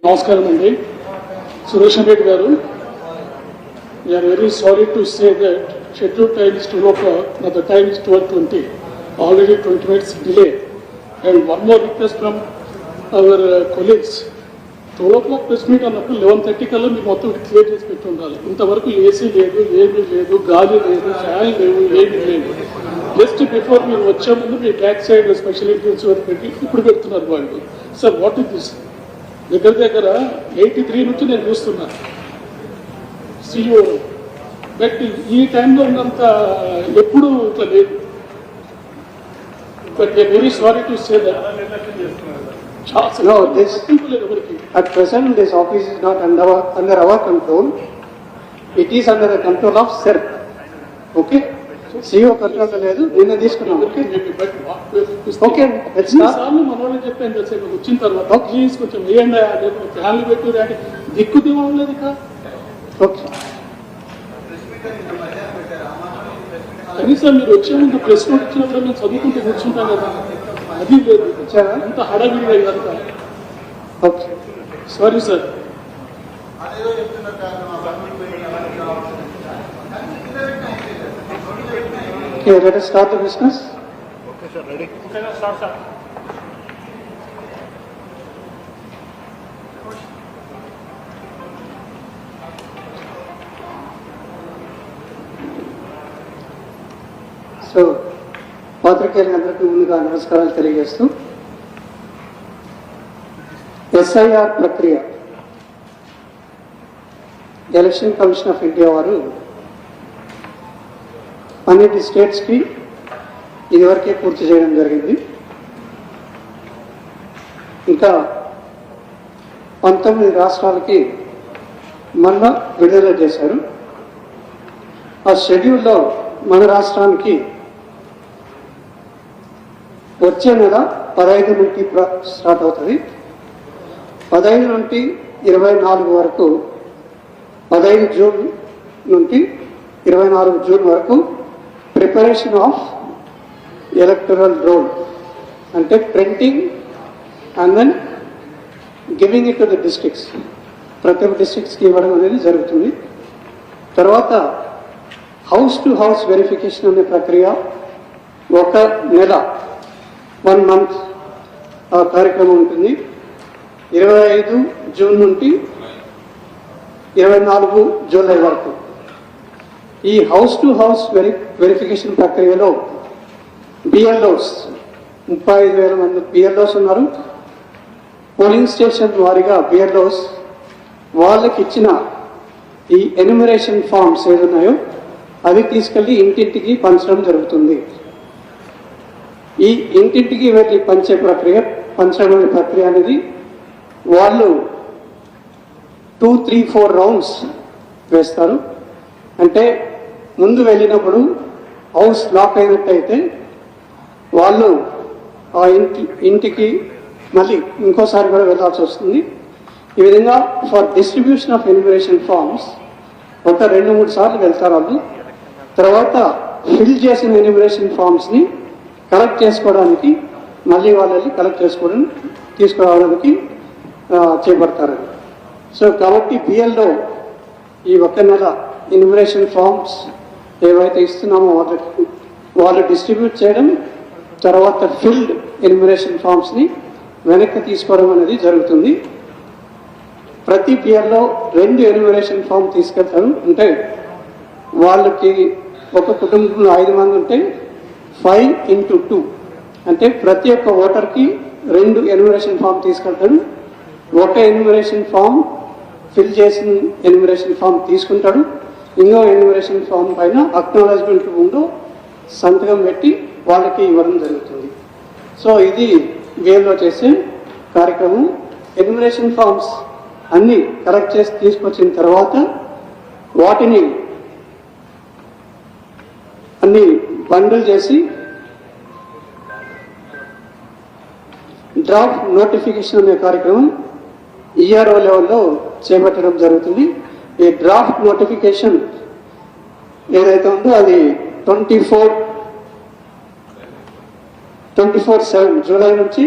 నమస్కారం అండి. సురేష్ రెడ్డి గారు, we are very sorry to say that schedule time is 12 o'clock, now the time is 12:20, already 20 minutes delay. And one more request from our colleagues, 12 o'clock press meet అన్నప్పుడు 11:30 కల్లా మీరు మొత్తం clear చేసి పెట్టి ఉండాలి. ఇంతవరకు ఏసీ లేదు, ఏమీ లేదు, గాలి లేదు, ఫ్యాన్ లేవు, ఏమీ లేవు. జస్ట్ బిఫోర్ మీరు వచ్చే ముందు మీ బ్యాక్ సైడ్ స్పెషల్ ఇంటెన్స్ వరకు పెట్టి ఇప్పుడు పెడుతున్నారు వాళ్ళు. Sir what is this? దగ్గర దగ్గర 83 నుంచి నేను చూస్తున్నా సిఇఓ, బట్ ఈ టైంలో ఉన్నంత ఎప్పుడు ఇట్లా లేదు. But I very sorry to say that. No, at present this office is not under our control. It is under the control of CERT. Okay? CEO control లేదు, నిన్న తీసుకున్నాం. ఓకే, సార్లు మన వాళ్ళు చెప్పాను కదా సార్, వచ్చిన తర్వాత ప్లీజ్ కొంచెం వేయండి, ఫ్యామిలీ పెట్టి అంటే దిక్కు దివ్వడం లేదు ఇక. ఓకే, కనీసం మీరు వచ్చే ముందు ప్రెస్ నోట్ ఇచ్చినప్పుడు మేము చదువుకుంటూ కూర్చుంటాం కదా, అది లేదు. అంత హడావిడిగా ఇదంతా. Okay, sorry sir. okay, let us start the business. Okay sir, ready. Okay, start sir. So పాత్రికేయులందరికీ ముందుగా నమస్కారాలు తెలియజేస్తూ, ఎస్ఐఆర్ ప్రక్రియ ఎలక్షన్ కమిషన్ ఆఫ్ ఇండియా వారు అన్నిటి స్టేట్స్కి ఇదివరకే పూర్తి చేయడం జరిగింది. ఇంకా 19 రాష్ట్రాలకి మొన్న విడుదల చేశారు. ఆ షెడ్యూల్లో మన రాష్ట్రానికి వచ్చే నెల 15 నుండి స్టార్ట్ అవుతుంది. 15 నుండి 24 వరకు, 15 జూన్ నుండి 24 జూన్ వరకు ప్రిపరేషన్ ఆఫ్ ఎలక్టరల్ రోల్, అంటే printing and then giving it to the districts. ప్రతి ఒక్క డిస్ట్రిక్ట్స్కి ఇవ్వడం అనేది జరుగుతుంది. తర్వాత హౌస్ టు హౌస్ వెరిఫికేషన్ అనే ప్రక్రియ ఒక నెల, 1 month ఆ కార్యక్రమం ఉంటుంది. 25 జూన్ నుండి 24 జూలై వరకు. ఈ హౌస్ టు హౌస్ వెరిఫికేషన్ ప్రక్రియలో బిఎల్ఓస్ 35,000 మంది బిఎల్ఓస్ ఉన్నారు. పోలింగ్ స్టేషన్ వారీగా బిఎల్ఓస్ వాళ్ళకి ఇచ్చిన ఈ ఎన్యుమరేషన్ ఫామ్స్ ఏదున్నాయో అవి తీసుకెళ్ళి ఇంటింటికి పంచడం జరుగుతుంది. ఈ ఇంటింటికి వెళ్ళి పంచడం అనే ప్రక్రియ అనేది వాళ్ళు 2, 3, 4 రౌండ్స్ వేస్తారు. అంటే ముందు వెళ్ళినప్పుడు హౌస్ లాక్ అయినట్టయితే వాళ్ళు ఆ ఇంటికి మళ్ళీ ఇంకోసారి కూడా వెళ్ళాల్సి వస్తుంది. ఈ విధంగా for distribution of enumeration forms ఒక 2-3 సార్లు వెళ్తారు వాళ్ళు. తర్వాత ఫిల్ చేసిన ఎన్యుమరేషన్ ఫామ్స్ని కలెక్ట్ చేసుకోవడానికి మళ్ళీ వాళ్ళని తీసుకురావడానికి చేపడతారు. సో కాబట్టి బిఎల్ఓ ఈ ఒక నెల ఎన్యుమరేషన్ ఫామ్స్ ఏవైతే ఇస్తున్నామో వాళ్ళు డిస్ట్రిబ్యూట్ చేయడం, తర్వాత ఫిల్డ్ ఎన్యుమరేషన్ ఫామ్స్ని వెనక్కి తీసుకోవడం అనేది జరుగుతుంది. ప్రతి బిఎల్ఓ 2 ఎన్యుమరేషన్ ఫామ్ తీసుకెళ్తారు. అంటే వాళ్ళకి ఒక కుటుంబంలో 5 మంది ఉంటే 5 into 2, అంటే ప్రతి ఒక్క ఓటర్కి 2 ఎన్యుమరేషన్ ఫామ్ తీసుకెళ్తాడు. ఒక ఎన్యుమరేషన్ ఫామ్ ఫిల్ చేసిన ఎన్యుమరేషన్ ఫామ్ తీసుకుంటాడు. ఇంకో ఎన్యుమరేషన్ ఫామ్ పైన అక్నాలజ్మెంట్ ముందు సంతకం పెట్టి వాళ్ళకి ఇవ్వడం జరుగుతుంది. సో ఇది వేవ్లో చేసే కార్యక్రమం. ఎన్యుమరేషన్ ఫామ్స్ అన్నీ కలెక్ట్ చేసి తీసుకొచ్చిన తర్వాత వాటిని అన్ని బండిల్ చేసి డ్రాఫ్ట్ నోటిఫికేషన్ అనే కార్యక్రమం ఈఆర్ఓ లెవెల్లో చేపట్టడం జరుగుతుంది. ఈ డ్రాఫ్ట్ నోటిఫికేషన్ ఏదైతే ఉందో అది 24/7 జూలై నుంచి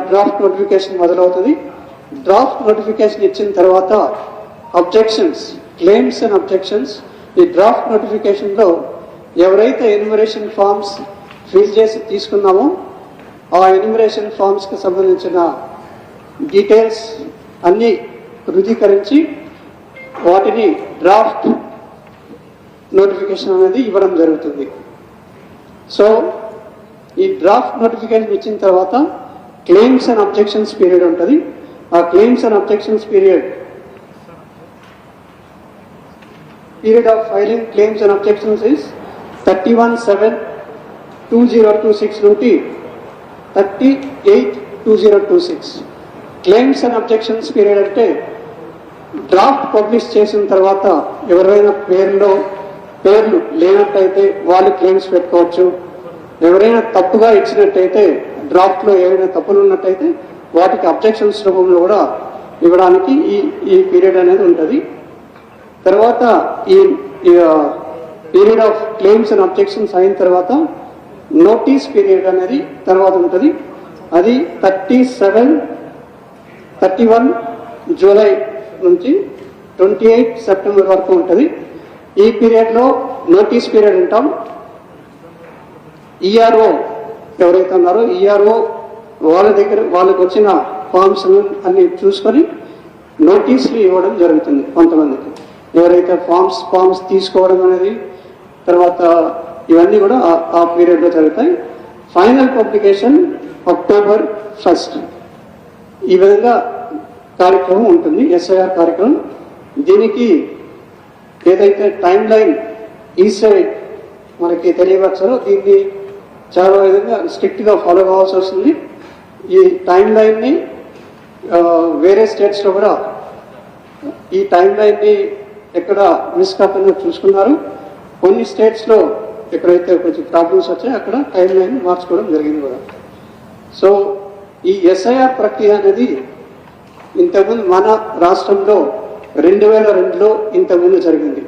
డ్రాఫ్ట్ నోటిఫికేషన్ మొదలవుతుంది. డ్రాఫ్ట్ నోటిఫికేషన్ ఇచ్చిన తర్వాత అబ్జెక్షన్స్, క్లెయిమ్స్ అండ్ అబ్జెక్షన్స్, ఈ డ్రాఫ్ట్ నోటిఫికేషన్లో ఎవరైతే ఎన్యుమరేషన్ ఫామ్స్ ఫిల్ చేసి తీసుకున్నామో ఆ ఎన్యుమరేషన్ ఫామ్స్కి సంబంధించిన డీటెయిల్స్ అన్నీ ధృవీకరించి వాటిని డ్రాఫ్ట్ నోటిఫికేషన్ అనేది ఇవ్వడం జరుగుతుంది. సో ఈ డ్రాఫ్ట్ నోటిఫికేషన్ ఇచ్చిన తర్వాత క్లెయిమ్స్ అండ్ అబ్జెక్షన్స్ పీరియడ్ ఉంటుంది. ఆ claims and objections period of filing claims and objections is 31/7/2026 నుండి 30/8/2026. క్లెయిమ్స్ అండ్ అబ్జెక్షన్స్ పీరియడ్ అంటే డ్రాఫ్ట్ పబ్లిష్ చేసిన తర్వాత ఎవరైనా పేర్లు లేనట్టయితే వాళ్ళు క్లెయిమ్స్ పెట్టుకోవచ్చు. ఎవరైనా తప్పుగా ఇచ్చినట్టయితే డ్రాఫ్ట్లో ఏవైనా తప్పులు ఉన్నట్టయితే వాటికి అబ్జెక్షన్స్ రూపంలో కూడా ఇవ్వడానికి ఈ పీరియడ్ అనేది ఉంటుంది. తర్వాత ఈ period of claims and objections అయిన తర్వాత నోటీస్ పీరియడ్ అనేది తర్వాత ఉంటుంది. అది 31 జూలై నుంచి 28 సెప్టెంబర్ వరకు ఉంటుంది. ఈ పీరియడ్లో నోటీస్ పీరియడ్ అంటాం. ఈఆర్ఓ ఎవరైతే ఉన్నారో ఈఆర్ఓ వాళ్ళకి వచ్చిన ఫామ్స్ అన్ని చూసుకొని నోటీసులు ఇవ్వడం జరుగుతుంది. కొంతమందికి ఎవరైతే ఫామ్స్ తీసుకోవడం అనేది తర్వాత ఇవన్నీ కూడా ఆ పీరియడ్లో జరుగుతాయి. Final publication October 1st. ఈ విధంగా కార్యక్రమం ఉంటుంది, ఎస్ఐఆర్ కార్యక్రమం. దీనికి ఏదైతే టైం లైన్ ఈసైడ్ మనకి తెలియవచ్చారో దీన్ని చాలా విధంగా స్ట్రిక్ట్గా ఫాలో కావాల్సి వస్తుంది. ఈ టైం లైన్ని వేరే స్టేట్స్లో కూడా ఈ టైం లైన్ని ఎక్కడ మిస్ కాకుండా చూసుకున్నారు. కొన్ని స్టేట్స్లో ఎక్కడైతే కొంచెం ప్రాబ్లమ్స్ వచ్చాయో అక్కడ టైం లైన్ మార్చుకోవడం జరిగింది కూడా. సో ఈ ఎస్ఐఆర్ ప్రక్రియ అనేది ఇంతకుముందు మన రాష్ట్రంలో 2002లో ఇంతకుముందు జరిగింది.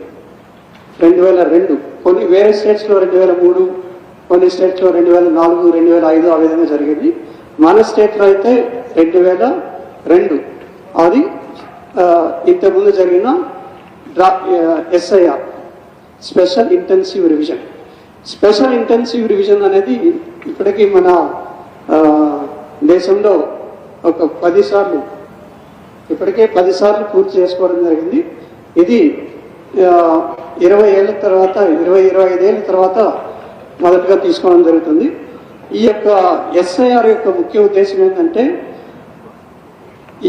2002 కొన్ని వేరే స్టేట్స్లో 2003, కొన్ని స్టేట్స్లో 2004, 2005 ఆ విధంగా జరిగింది. మన స్టేట్లో అయితే 2002 అది ఇంతకుముందు జరిగిన SIR special intensive revision. Special intensive revision అనేది ఇప్పటికీ మన దేశంలో ఒక 10 సార్లు ఇప్పటికే 10 సార్లు పూర్తి చేసుకోవడం జరిగింది. ఇది 20 ఏళ్ళ తర్వాత 25 ఏళ్ళ తర్వాత మొదటగా తీసుకోవడం జరుగుతుంది. ఈ యొక్క ఎస్ఐఆర్ యొక్క ముఖ్య ఉద్దేశం ఏంటంటే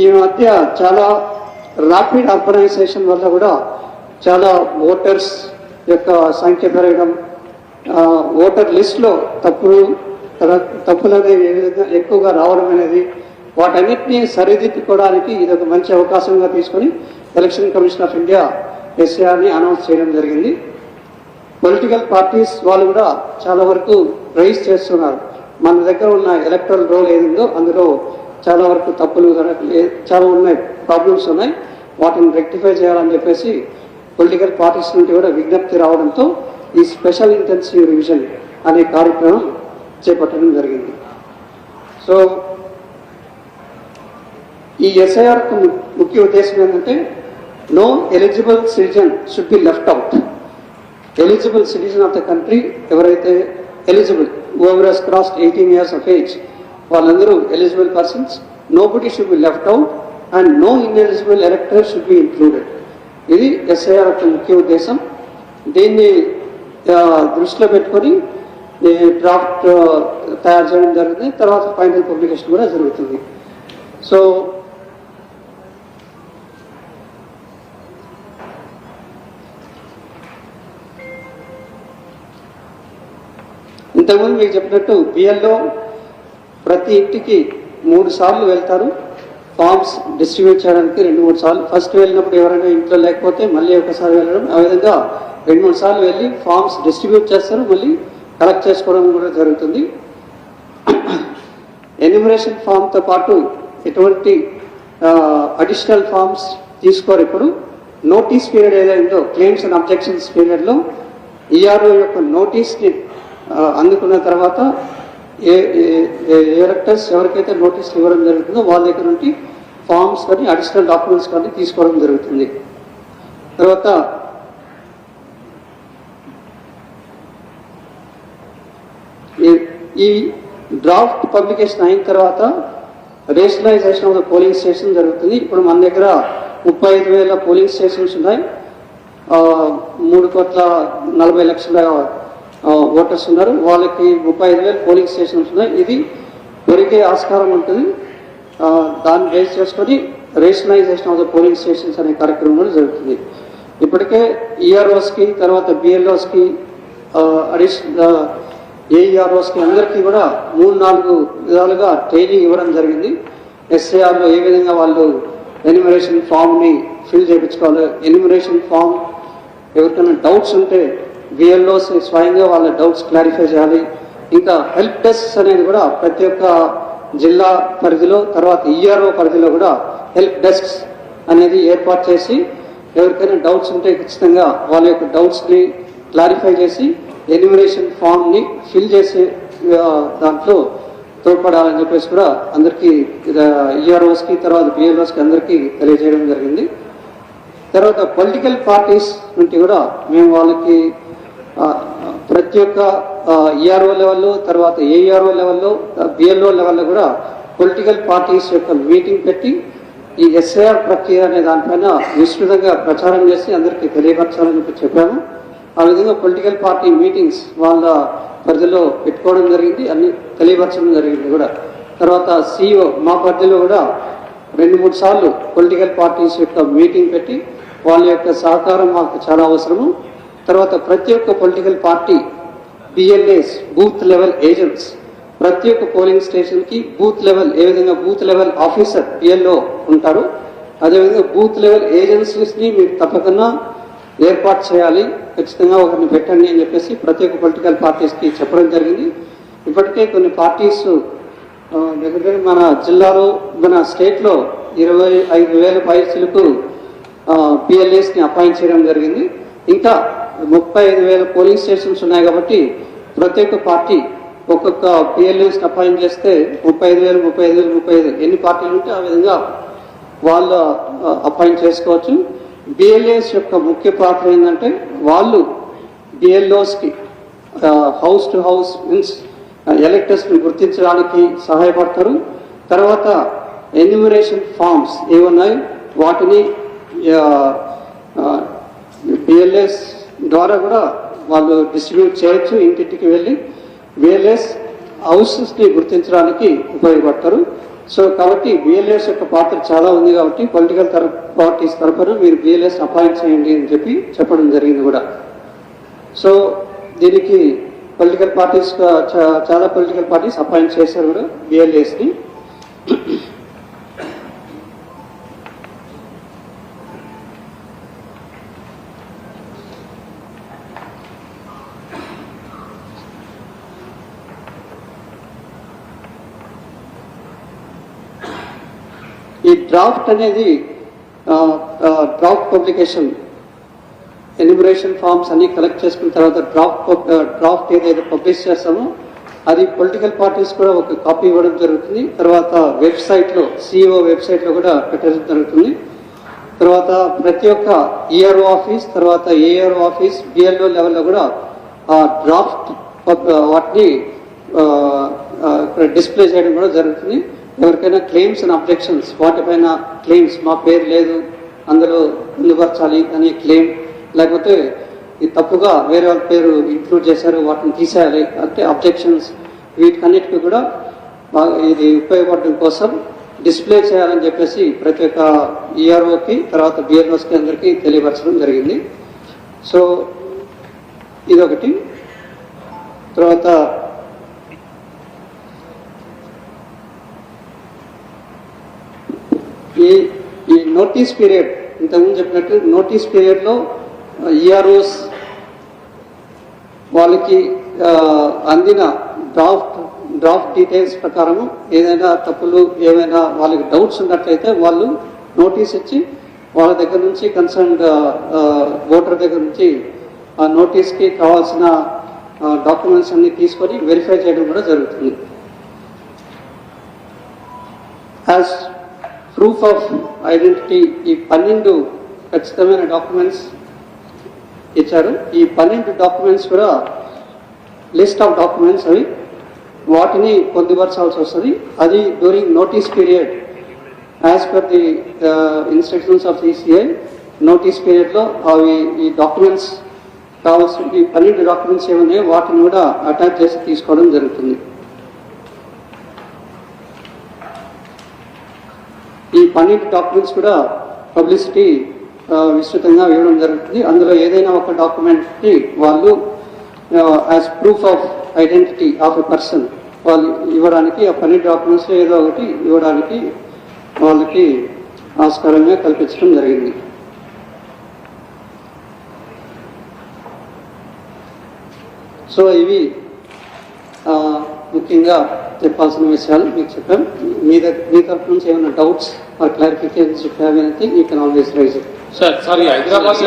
ఈ మధ్య చాలా ర్యాపిడ్ అర్బనైజేషన్ వల్ల కూడా చాలా ఓటర్స్ యొక్క సంఖ్య పెరగడం, ఓటర్ లిస్ట్లో తప్పులు అనేవి ఎక్కువగా రావడం అనేది వాటన్నిటినీ సరిదిద్దుకోవడానికి ఇది ఒక మంచి అవకాశంగా తీసుకొని ఎలక్షన్ కమిషన్ ఆఫ్ ఇండియా ఎస్ఐఆర్ని అనౌన్స్ చేయడం జరిగింది. పొలిటికల్ పార్టీస్ వాళ్ళు కూడా చాలా వరకు రైజ్ చేస్తున్నారు. మన దగ్గర ఉన్న ఎలక్టరల్ రోల్ ఏదిందో అందులో చాలా వరకు తప్పులు చాలా ఉన్నాయి, ప్రాబ్లమ్స్ ఉన్నాయి, వాటిని రెక్టిఫై చేయాలని చెప్పేసి పొలిటికల్ పార్టీస్ నుండి కూడా విజ్ఞప్తి రావడంతో ఈ స్పెషల్ ఇంటెన్సివ్ రివిజన్ అనే కార్యక్రమం చేపట్టడం జరిగింది. సో ఈ ఎస్ఐఆర్ ముఖ్య ఉద్దేశం ఏంటంటే no eligible citizen should be left out. Eligible citizen of the country ఎవరైతే eligible whoever has crossed 18 years of age వాళ్ళందరూ eligible persons. Nobody should be left out and no ineligible electors should be included. ఇది SIR యొక్క ముఖ్య ఉద్దేశం. దీన్ని దృష్టిలో పెట్టుకొని draft తయారు చేయడం జరుగుతుంది. తర్వాత ఫైనల్ పబ్లికేషన్ కూడా జరుగుతుంది. సో ఇంతకుముందు మీకు చెప్పినట్టు బిఎల్ఓ ప్రతి ఇంటికి 3 సార్లు వెళ్తారు ఫామ్స్ డిస్ట్రిబ్యూట్ చేయడానికి. 2-3 సార్లు ఫస్ట్ వెళ్ళినప్పుడు ఎవరైనా ఇంట్లో లేకపోతే మళ్ళీ ఒకసారి వెళ్ళడం, ఆ విధంగా 2-3 సార్లు వెళ్ళి ఫామ్స్ డిస్ట్రిబ్యూట్ చేస్తారు, మళ్ళీ కలెక్ట్ చేసుకోవడం కూడా జరుగుతుంది. ఎన్యుమరేషన్ ఫామ్తో పాటు ఎటువంటి అడిషనల్ ఫామ్స్ తీసుకోరు. ఇప్పుడు నోటీస్ పీరియడ్ ఏదైందో క్లెయిమ్స్ అండ్ అబ్జెక్షన్స్ పీరియడ్లో ఈఆర్ఓ యొక్క నోటీస్ని అందుకున్న తర్వాత ఎలక్టర్స్ ఎవరికైతే నోటీసులు ఇవ్వడం జరుగుతుందో వాళ్ళ దగ్గర నుండి ఫార్మ్స్ కానీ అడిషనల్ డాక్యుమెంట్స్ కానీ తీసుకోవడం జరుగుతుంది. తర్వాత ఈ డ్రాఫ్ట్ పబ్లికేషన్ అయిన తర్వాత rationalisation of the polling station జరుగుతుంది. ఇప్పుడు మన దగ్గర 35,000 పోలింగ్ స్టేషన్స్ ఉన్నాయి. 3,40,00,000 ఓటర్స్ ఉన్నారు. వాళ్ళకి 35,000 పోలింగ్ స్టేషన్స్ ఉన్నాయి. ఇది పెరిగే ఆస్కారం ఉంటుంది. దాన్ని బేస్ చేసుకొని rationalisation of the polling stations అనే కార్యక్రమం కూడా జరుగుతుంది. ఇప్పటికే ఈఆర్ఓస్కి తర్వాత బిఎల్ఓస్కి ఏఈఆర్ఓస్కి అందరికీ కూడా 3-4 విధాలుగా ట్రైనింగ్ ఇవ్వడం జరిగింది. ఎస్ఏఆర్లో ఏ విధంగా వాళ్ళు ఎన్యూమరేషన్ ఫామ్ని ఫిల్ చేయించుకోవాలి, ఎన్యూమరేషన్ ఫామ్ ఎవరికైనా డౌట్స్ ఉంటే బిఎల్ఓస్ స్వయంగా వాళ్ళ డౌట్స్ క్లారిఫై చేయాలి. ఇంకా హెల్ప్ డెస్క్ అనేది కూడా ప్రతి ఒక్క జిల్లా పరిధిలో తర్వాత ఈఆర్ఓ పరిధిలో కూడా హెల్ప్ డెస్క్స్ అనేది ఏర్పాటు చేసి ఎవరికైనా డౌట్స్ ఉంటే ఖచ్చితంగా వాళ్ళ యొక్క డౌట్స్ని క్లారిఫై చేసి ఎన్యూమరేషన్ ఫామ్ని ఫిల్ చేసే దాంట్లో తోడ్పడాలని చెప్పేసి కూడా అందరికీ ఈఆర్ఓస్కి తర్వాత బిఎల్ఓస్కి అందరికీ తెలియజేయడం జరిగింది. తర్వాత పొలిటికల్ పార్టీస్ నుండి కూడా మేము వాళ్ళకి ప్రతి ఒక్క ఈఆర్ఓ లెవెల్లో తర్వాత ఏఈఆర్ఓ లెవెల్లో బిఎల్ఓ లెవెల్లో కూడా పొలిటికల్ పార్టీస్ యొక్క మీటింగ్ పెట్టి ఈ ఎస్ఐఆర్ ప్రక్రియ అనే దానిపైన విస్తృతంగా ప్రచారం చేసి అందరికీ తెలియపరచాలని చెప్పాము. ఆ విధంగా పొలిటికల్ పార్టీ మీటింగ్స్ వాళ్ళ పరిధిలో పెట్టుకోవడం జరిగింది, అన్ని తెలియపరచడం జరిగింది కూడా. తర్వాత సిఇఓ మా పరిధిలో కూడా 2-3 సార్లు పొలిటికల్ పార్టీస్ యొక్క మీటింగ్ పెట్టి వాళ్ళ యొక్క సహకారం మాకు చాలా అవసరము. తర్వాత ప్రతి ఒక్క political party BLAs booth level agents ప్రతి ఒక్క పోలింగ్ స్టేషన్కి బూత్ లెవెల్ ఏ విధంగా బూత్ లెవెల్ ఆఫీసర్ బిఎల్ఓ ఉంటారు, అదేవిధంగా బూత్ లెవెల్ ఏజెన్సీస్ని మీరు తప్పకుండా ఏర్పాటు చేయాలి, ఖచ్చితంగా ఒకరిని పెట్టండి అని చెప్పేసి ప్రతి ఒక్క పొలిటికల్ పార్టీస్కి చెప్పడం జరిగింది. ఇప్పటికే కొన్ని పార్టీస్ దగ్గర మన జిల్లాలో మన స్టేట్లో 25,000 పైచిలకు పిఎల్ఏస్ని అపాయింట్ చేయడం జరిగింది. ఇంకా 35,000 పోలింగ్ స్టేషన్స్ ఉన్నాయి కాబట్టి ప్రతి ఒక్క పార్టీ ఒక్కొక్క పిఎల్ఏస్ని అపాయింట్ చేస్తే 35,000 ఎన్ని పార్టీలు ఉంటే ఆ విధంగా వాళ్ళు అపాయింట్ చేసుకోవచ్చు. బిఎల్ఏస్ యొక్క ముఖ్య పాత్ర ఏంటంటే వాళ్ళు బిఎల్ఓస్కి హౌస్ టు హౌస్ మీన్స్ ఎలక్టర్స్ని గుర్తించడానికి సహాయపడతారు. తర్వాత ఎన్యూమరేషన్ ఫామ్స్ ఏమున్నాయి వాటిని బిఎల్ఎస్ ద్వారా కూడా వాళ్ళు డిస్ట్రిబ్యూట్ చేయొచ్చు, ఇంటింటికి వెళ్ళి బిఎల్ఎస్ హౌసెస్ని గుర్తించడానికి ఉపయోగపడతారు. సో కాబట్టి బిఎల్ఎస్ యొక్క పాత్ర చాలా ఉంది కాబట్టి పొలిటికల్ పార్టీస్ తరఫున మీరు బిఎల్ఎస్ అపాయింట్ చేయండి అని చెప్పడం జరిగింది కూడా. సో దీనికి పొలిటికల్ పార్టీస్ చాలా పొలిటికల్ పార్టీస్ అపాయింట్ చేశారు కూడా బిఎల్ఏస్ని. ఈ డ్రాఫ్ట్ అనేది డ్రాఫ్ట్ పబ్లికేషన్ ఎన్యూమరేషన్ ఫామ్స్ అన్ని కలెక్ట్ చేసుకున్న తర్వాత డ్రాఫ్ట్ ఏదైతే పబ్లిష్ చేస్తామో అది పొలిటికల్ పార్టీస్ కూడా ఒక కాపీ ఇవ్వడం జరుగుతుంది. తర్వాత వెబ్సైట్లో సిఇఓ వెబ్సైట్లో కూడా పెట్టడం జరుగుతుంది. తర్వాత ప్రతి ఒక్క ఈఆర్ఓ ఆఫీస్ తర్వాత ఏఆర్ఓ ఆఫీస్ బిఎల్ఓ లెవెల్లో కూడా ఆ డ్రాఫ్ట్ వాటిని డిస్ప్లే చేయడం కూడా జరుగుతుంది. ఎవరికైనా క్లెయిమ్స్ అండ్ అబ్జెక్షన్స్ వాటిపైన క్లెయిమ్స్ మా పేరు లేదు అందులో పొందుపరచాలి అనే క్లెయిమ్, లేకపోతే ఇది తప్పుగా వేరే వాళ్ళ పేరు ఇంక్లూడ్ చేశారు వాటిని తీసేయాలి అంటే అబ్జెక్షన్స్, వీటికన్నిటికీ కూడా ఇది ఉపయోగపడడం కోసం డిస్ప్లే చేయాలని చెప్పేసి ప్రతి ఒక్క ఈఆర్ఓకి తర్వాత బిఎల్ఓస్కి అందరికీ తెలియపరచడం జరిగింది. సో ఇదొకటి. తర్వాత ఈ నోటీస్ పీరియడ్ ఇంతకుముందు చెప్పినట్టు నోటీస్ పీరియడ్లో ఈఆర్ఓస్ వాళ్ళకి అందిన డ్రాఫ్ట్ డీటెయిల్స్ ప్రకారము ఏదైనా తప్పులు ఏమైనా వాళ్ళకి డౌట్స్ ఉన్నట్లయితే వాళ్ళు నోటీస్ ఇచ్చి వాళ్ళ దగ్గర నుంచి కన్సర్న్ ఓటర్ దగ్గర నుంచి ఆ నోటీస్కి కావాల్సిన డాక్యుమెంట్స్ అన్ని తీసుకొని వెరిఫై చేయడం కూడా జరుగుతుంది. యాజ్ ప్రూఫ్ ఆఫ్ ఐడెంటిటీ ఈ 12 ఖచ్చితమైన డాక్యుమెంట్స్ ఇచ్చారు. ఈ 12 డాక్యుమెంట్స్ కూడా లిస్ట్ ఆఫ్ డాక్యుమెంట్స్ అవి, వాటిని పొందుపరచాల్సి వస్తుంది. అది during notice period as per the instructions of ECI. Notice పీరియడ్లో అవి ఈ డాక్యుమెంట్స్ కావాల్సిన ఈ 12 డాక్యుమెంట్స్ ఏమున్నాయో వాటిని కూడా అటాచ్ చేసి తీసుకోవడం జరుగుతుంది. ఈ 12 డాక్యుమెంట్స్ కూడా పబ్లిసిటీ విస్తృతంగా ఇవ్వడం జరుగుతుంది. అందులో ఏదైనా ఒక డాక్యుమెంట్ని వాళ్ళు as proof of identity of a person వాళ్ళు ఇవ్వడానికి, ఆ 12 డాక్యుమెంట్స్ ఏదో ఒకటి ఇవ్వడానికి వాళ్ళకి ఆస్కారంగా కల్పించడం జరిగింది. సో ఇవి ముఖ్యంగా చెప్పాల్సిన విషయాలు మీకు చెప్పాం. మీ తరఫు నుంచి ఏమైనా doubts or clarifications if have anything you can always raise it. Sir Hyderabad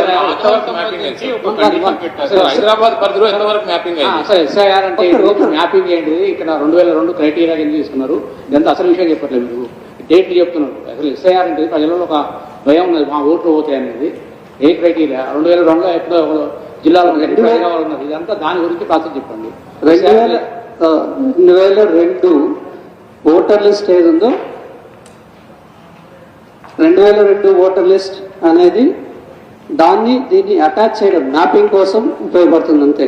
Hyderabad పరిధిలో ఎంతవరకు మ్యాపింగ్ అయింది? సార్ ఎస్ఐఆర్ అంటే మ్యాపింగ్ ఏంటిది? ఇక్కడ 2002 క్రైటీరియా కింద తీసుకున్నారు. ఇదంతా అసలు విషయం చెప్పట్లేదు. మీరు డేట్లు చెప్తున్నారు. అసలు ఎస్ఐఆర్ అంటే ప్రజలలో ఒక భయం ఉన్నది, మా ఓట్లు పోతాయి అనేది. ఏ క్రైటీరియా 2002లో ఎప్పుడో జిల్లాలో ఉన్నది. ఇదంతా దాని గురించి ప్రాసెస్ చెప్పండి. 2002 ఓటర్ లిస్ట్ ఏది ఉందో 2002 ఓటర్ లిస్ట్ అనేది దీన్ని అటాచ్ చేయడం మ్యాపింగ్ కోసం ఉపయోగపడుతుంది అంతే.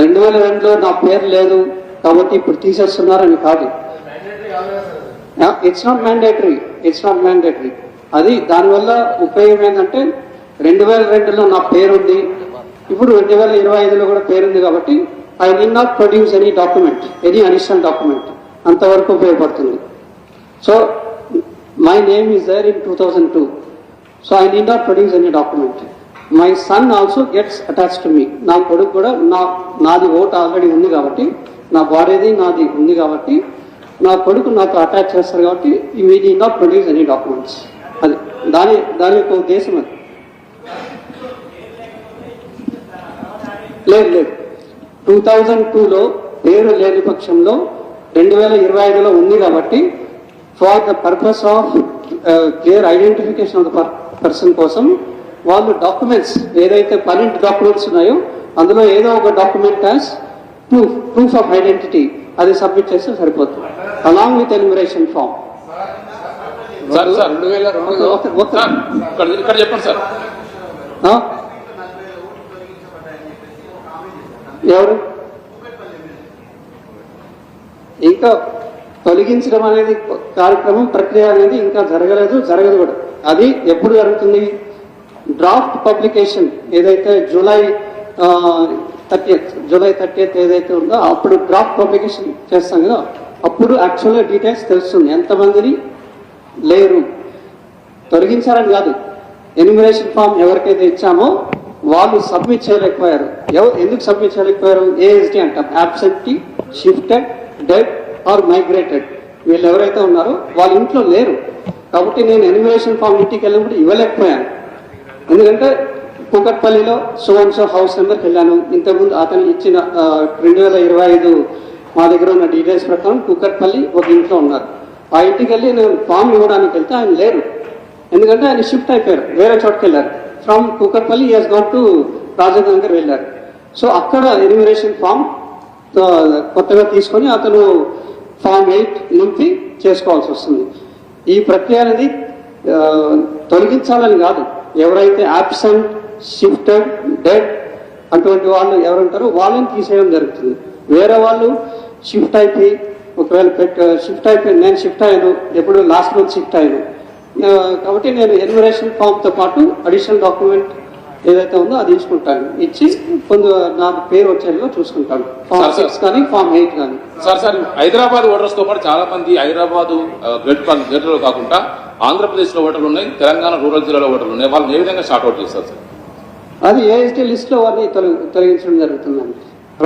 2002లో నా పేరు లేదు కాబట్టి ఇప్పుడు తీసేస్తున్నారని కాదు. It's not mandatory. అది దానివల్ల ఉపయోగం ఏంటంటే 2002లో నా పేరుంది, ఇప్పుడు 2025లో కూడా పేరుంది కాబట్టి I need not produce any document, any additional document. అంతవరకు ఉపయోగపడుతుంది. So my name is there in 2002, so I need not produce any document. My son also gets attach to me. నా కొడుకు కూడా నాది ఓట్ ఆల్రెడీ ఉంది కాబట్టి, నా భార్యది నాది ఉంది కాబట్టి నా కొడుకు నాకు అటాచ్ చేస్తారు కాబట్టి we need not produce any documents. అది దాని యొక్క ఉద్దేశం. అది లేదు 2002లో పేరు లేని పక్షంలో 2025లో ఉంది కాబట్టి for the purpose of clear identification of the person కోసం వాళ్ళు డాక్యుమెంట్స్ ఏదైతే 12 డాక్యుమెంట్స్ ఉన్నాయో అందులో ఏదో ఒక document as proof of identity అది సబ్మిట్ చేస్తే సరిపోతుంది, along with enumeration form. Sir 2002 ఇక్కడ చెప్పండి సార్. ఎవరు ఇంకా తొలగించడం అనేది కార్యక్రమం ప్రక్రియ అనేది ఇంకా జరగదు కూడా. అది ఎప్పుడు జరుగుతుంది? డ్రాఫ్ట్ పబ్లికేషన్ ఏదైతే జూలై 30th ఏదైతే ఉందో అప్పుడు డ్రాఫ్ట్ పబ్లికేషన్ చేస్తాం కదా, అప్పుడు యాక్చువల్గా డీటెయిల్స్ తెలుస్తుంది. ఎంతమందిని లేరు తొలగించారని కాదు, ఎన్యుమరేషన్ ఫామ్ ఎవరికైతే ఇచ్చామో వాళ్ళు సబ్మిట్ చేయలేకపోయారు. ఎందుకు సబ్మిట్ చేయలేకపోయారు? ఏఎస్డి అంటాం, absentee, shifted, dead or migrated. వీళ్ళు ఎవరైతే ఉన్నారో వాళ్ళ ఇంట్లో లేరు కాబట్టి నేను ఎన్యుమరేషన్ ఫామ్ ఇంటికి వెళ్ళినప్పుడు ఇవ్వలేకపోయాను. ఎందుకంటే కూకట్పల్లిలో సో హౌస్ నెంబర్కి వెళ్ళాను. ఇంతకుముందు అతను ఇచ్చిన 2025 మా దగ్గర ఉన్న డీటెయిల్స్ ప్రకారం కూకట్పల్లి ఒక ఇంట్లో ఉన్నారు. ఆ ఇంటికి వెళ్ళి నేను ఫామ్ ఇవ్వడానికి వెళ్తే ఆయన లేరు, ఎందుకంటే ఆయన షిఫ్ట్ అయిపోయారు, వేరే చోటుకి వెళ్ళారు. From Kukatpally he has got to Rajendra Nagar వెళ్ళారు. సో అక్కడ ఎన్యుమరేషన్ ఫామ్ కొత్తగా తీసుకొని అతను ఫామ్ 8 నింపి చేసుకోవాల్సి వస్తుంది. ఈ ప్రక్రియ అనేది తొలగించాలని కాదు, ఎవరైతే అబ్సెంట్, షిఫ్టెడ్, డెడ్ అటువంటి వాళ్ళు ఎవరుంటారో వాళ్ళని తీసేయడం జరుగుతుంది. వేరే వాళ్ళు షిఫ్ట్ అయిపోయి ఒకవేళ నేను షిఫ్ట్ అయ్యాను, ఎప్పుడు లాస్ట్ మంత్ షిఫ్ట్ అయ్యాను కాబట్టి నేను ఎన్యుమరేషన్ ఫామ్తో పాటు అడిషనల్ డాక్యుమెంట్ ఏదైతే ఉందో అది ఇచ్చుకుంటాను, ఇచ్చి నాకు పేరు వచ్చేలా చూసుకుంటాను. ఫామ్ 6 కానీ ఫామ్ 8 కానీ. సార్ హైదరాబాద్ ఓటర్స్ తో పాటు చాలా మంది హైదరాబాద్ గ్రేటర్లో కాకుండా ఆంధ్రప్రదేశ్ లో ఓటర్లు ఉన్నాయి, తెలంగాణ రూరల్ జిల్లాలో ఓటర్లు ఉన్నాయి. వాళ్ళని ఏ విధంగా షార్ట్అవుట్ చేస్తారు సార్? అది ఏఎస్టీ లిస్ట్ లో వారిని తొలగించడం జరుగుతుందండి.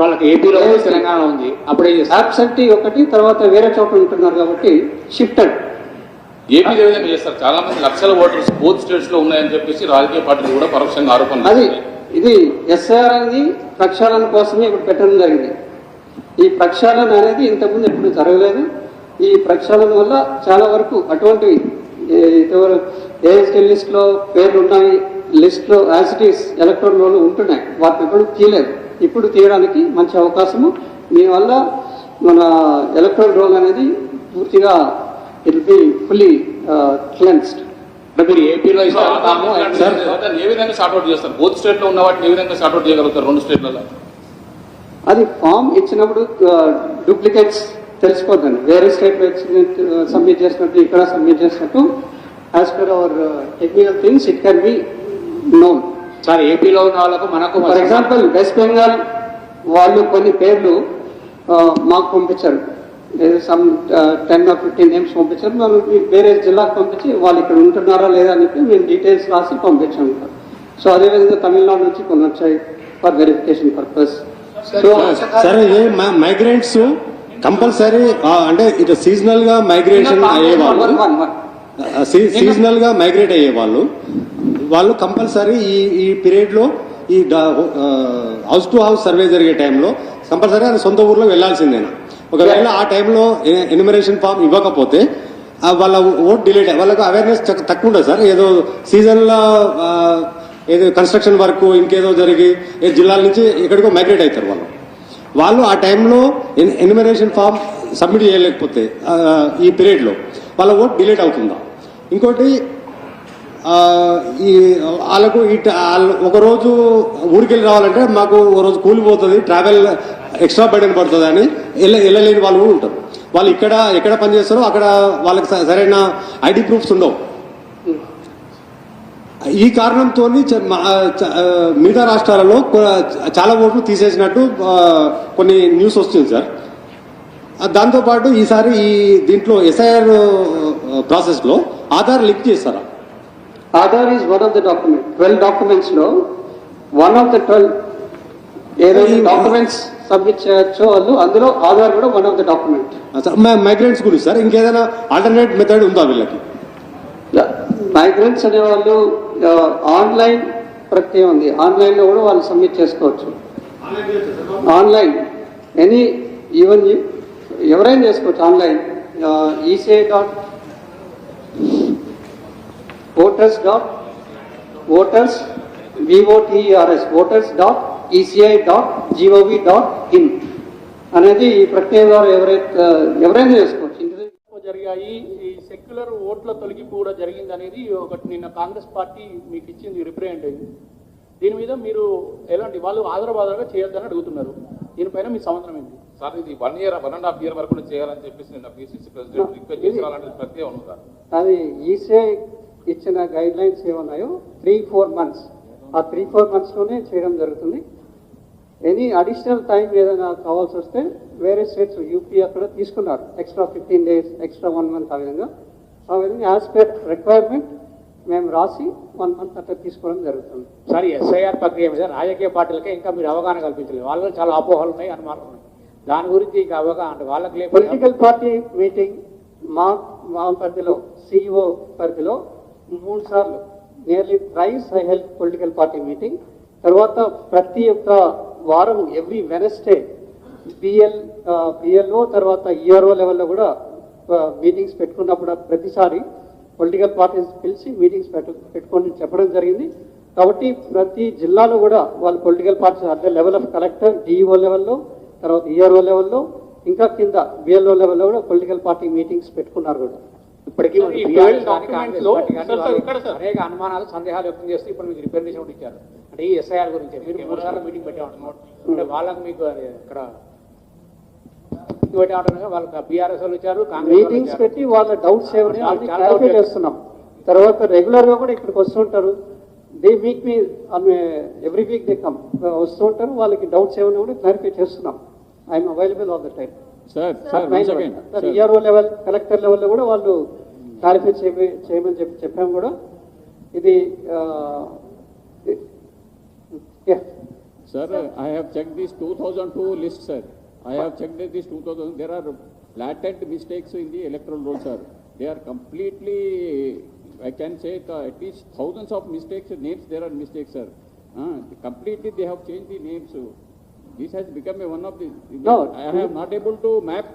వాళ్ళకి ఏపీలో తెలంగాణ ఉంది, అప్పుడే అబ్సెంటీ ఒకటి, తర్వాత వేరే చోట ఉంటున్నారు కాబట్టి షిఫ్టెడ్. ఏపీ ఏ విధంగా చేస్తారు? చాలా మంది లక్షల ఓటర్స్ బోత్ స్టేట్స్ లో ఉన్నాయని చెప్పేసి రాజకీయ పార్టీలు కూడా పరోక్షంగా ఆరోపణలు. ఇది ఎస్ఐఆర్ అనేది ప్రక్షాళన కోసమే ఇప్పుడు పెట్టడం జరిగింది. ఈ ప్రక్షాళన అనేది ఇంతకుముందు ఎప్పుడు జరగలేదు. ఈ ప్రక్షాళన వల్ల చాలా వరకు అటువంటివి ఏఎస్టీ లిస్ట్లో పేర్లు ఉన్నాయి, లిస్ట్లో as it is electoral role ఉంటున్నాయి, వాటిని ఎప్పుడు తీయలేదు. ఇప్పుడు తీయడానికి మంచి అవకాశము. దీనివల్ల మన ఎలక్ట్రల్ రోల్ అనేది పూర్తిగా ఇట్ బి ఫుల్లీ క్లెన్స్డ్. అంటే మీరు ఏపీలో ఏ విధంగా సార్ట్అవుట్ చేస్తారు? బోత్ స్టేట్ లో ఉన్న వాటిని ఏ విధంగా సార్ట్అవుట్ చేయగలుగుతారు రెండు స్టేట్లలో? అది ఫామ్ ఇచ్చినప్పుడు డూప్లికేట్స్ తెలిసిపోద్దండి. వేరే స్టేట్ సబ్మిట్ చేసినట్టు ఇక్కడ సబ్మిట్ చేసినట్టు as per our technical things it can be known. Sir ఏపీలో ఉన్న వాళ్ళకు మనకు ఫర్ ఎగ్జాంపుల్ వెస్ట్ బెంగాల్ వాళ్ళు కొన్ని పేర్లు మాకు పంపించారు, సమ్ 10 or 15 నేమ్స్ పంపించారు. మనం వేరే జిల్లాకు పంపించి వాళ్ళు ఇక్కడ ఉంటున్నారా లేదా అని చెప్పి మేము డీటెయిల్స్ రాసి పంపించాము. సో అదేవిధంగా తమిళనాడు నుంచి కొన్ని వచ్చాయి ఫర్ వెరిఫికేషన్ పర్పస్. సో సరే, ఏ మైగ్రెంట్స్ కంపల్సరీ అంటే ఇటు సీజనల్ గా మైగ్రేషన్ అయ్యేవాళ్ళు, సీజనల్ గా మైగ్రేట్ అయ్యేవాళ్ళు వాళ్ళు కంపల్సరీ ఈ పీరియడ్ లో ఈ హౌస్ టు హౌస్ సర్వే జరిగే టైంలో కంపల్సరీ అది సొంత ఊర్లో వెళ్లాల్సిందేనా? ఒకవేళ ఆ టైంలో ఎన్యుమరేషన్ ఫామ్ ఇవ్వకపోతే వాళ్ళ ఓట్ డిలేట్, వాళ్ళకు అవేర్నెస్ తక్కువ ఉంటుంది సార్. ఏదో సీజన్లో ఏదో కన్స్ట్రక్షన్ వర్క్ ఇంకేదో జరిగి జిల్లాల నుంచి ఎక్కడికో మైగ్రేట్ అవుతారు వాళ్ళు ఆ టైంలో ఎన్యుమరేషన్ ఫామ్ సబ్మిట్ చేయలేకపోతే ఈ పీరియడ్లో వాళ్ళ ఓట్ డిలేట్ అవుతుందా? ఇంకోటి ఈ వాళ్ళకు ఒకరోజు ఊరికెళ్ళి రావాలంటే మాకు ఒక రోజు కూలిపోతుంది, ట్రావెల్ ఎక్స్ట్రా బర్డెన్ పడుతుంది అని వెళ్ళలేని వాళ్ళు కూడా ఉంటారు. వాళ్ళు ఎక్కడ పనిచేస్తారో అక్కడ వాళ్ళకి సరైన ఐడి ప్రూఫ్స్ ఉండవు. ఈ కారణంతో మిగతా రాష్ట్రాలలో చాలా ఓట్లు తీసేసినట్టు కొన్ని న్యూస్ వస్తుంది సార్. దాంతోపాటు ఈసారి దీంట్లో ఎస్ఐఆర్ ప్రాసెస్లో ఆధార్ లింక్ చేస్తారా? Aadhaar is one of the document. 12 documents లో వన్ ఆఫ్ ద 12 ఏదైతే డాక్యుమెంట్స్ సబ్మిట్ చేయొచ్చో వాళ్ళు అందులో ఆధార్ కూడా one of the document. Migrants గురించి సార్ ఇంకేదైనా ఆల్టర్నేట్ మెథడ్ ఉందా వీళ్ళకి? మైగ్రెంట్స్ అనేవాళ్ళు ఆన్లైన్ ప్రక్రియ ఉంది, ఆన్లైన్ లో కూడా వాళ్ళు సబ్మిట్ చేసుకోవచ్చు. ఆన్లైన్ ఈవెన్ ఎవరైనా చేసుకోవచ్చు ఆన్లైన్. ఈసీఐ voters.eci.gov.in అనేది ఈ ప్రక్రియ ద్వారా ఎవరైనా చేసుకోవచ్చు. జరిగాయి. ఈ సెక్యులర్ ఓట్ల తొలగింపు కూడా జరిగింది అనేది ఒకటి నిన్న కాంగ్రెస్ పార్టీ మీకు ఇచ్చింది రిప్రజెంటేటివ్. దీని మీద మీరు ఎలాంటి వాళ్ళు ఆదరబాదరగా చేయొద్దని అడుగుతున్నారు. దీనిపైన మీ సంవత్సరం ఏంటి సార్? ఇది 1.5 year వరకు కూడా చేయాలని చెప్పేసి నిన్న పిసిసి ప్రెసిడెంట్ రిక్వెస్ట్ చేసి అలాంటి ప్రక్రియ ఉంది సార్. అది ఈసీఐ ఇచ్చిన గైడ్ లైన్స్ ఏమన్నాయో 3-4 months, ఆ 3-4 months లోనే చేయడం జరుగుతుంది. ఎనీ అడిషనల్ టైం ఏదైనా కావాల్సి వస్తే వేరే స్టేట్స్ యూపీ అక్కడ తీసుకున్నారు ఎక్స్ట్రా 15 days, ఎక్స్ట్రా 1 month. ఆ విధంగా యాజ్ పర్ రిక్వైర్మెంట్ మేము రాసి 1 month అట్లా తీసుకోవడం జరుగుతుంది. సార్ ఎస్ఐఆర్ ప్రక్రియ మీద రాజకీయ పార్టీలకే ఇంకా మీరు అవగాహన కల్పించలేదు. వాళ్ళలో చాలా అపోహలు ఉన్నాయి, అనుమానాలు ఉన్నాయి. దాని గురించి ఇంకా అవగాహన అంటే వాళ్ళకి పొలిటికల్ పార్టీ మీటింగ్ మా పరిధిలో సిఇఓ పరిధిలో 3 సార్లు nearly thrice I help political party meeting. తర్వాత ప్రతి ఒక్క వారం ఎవ్రీ వెనస్డే బిఎల్ఓ తర్వాత ఈఆర్ఓ లెవెల్లో కూడా మీటింగ్స్ పెట్టుకున్నప్పుడు ప్రతిసారి పొలిటికల్ పార్టీస్ పిలిచి మీటింగ్స్ పెట్టుకొని చెప్పడం జరిగింది. కాబట్టి ప్రతి జిల్లాలో కూడా వాళ్ళు political parties at the level of collector, DEO లెవెల్లో, తర్వాత ఈఆర్ఓ లెవెల్లో, ఇంకా కింద బిఎల్ఓ లెవెల్లో కూడా పొలిటికల్ పార్టీ మీటింగ్స్ పెట్టుకున్నారు కూడా. ఇప్పటికీ అనేక అనుమానాలు, సందేహాలు వ్యక్తం చేస్తూ ఇప్పుడు మీకు రిప్రజెంటేషన్ కూడా ఇచ్చారు. అంటే ఈ ఎస్ఐఆర్ గురించి మీరు 3 సార్లు మీటింగ్ పెట్టామంటున్నారు. అంటే వాళ్ళకి మీకు ఇక్కడ పెట్టామంటున్నారు. వాళ్ళకి బీఆర్ఎస్ వాళ్ళు ఇచ్చారు, మీటింగ్స్ పెట్టి వాళ్ళ డౌట్స్ ఏమైనా క్లారిఫై చేస్తున్నాం. తర్వాత రెగ్యులర్ గా కూడా ఇక్కడికి వస్తుంటారు. They week me every week they come వస్తూ ఉంటారు. వాళ్ళకి డౌట్స్ ఏమైనా కూడా క్లారిఫై చేస్తున్నాం. I'm available all the time. ERO level, collector లెవెల్లో కూడా వాళ్ళు క్లారిఫై చేయమని చెప్పాము కూడా. ఇది Sir, I have checked this 2002 list, sir. I have checked this 2000. There are blatant mistakes in the electoral roll, sir. They are completely, I can say, at least thousands of mistakes, names there are mistakes, sir. Completely they have changed the names. This has become one of the... No. I am not able to map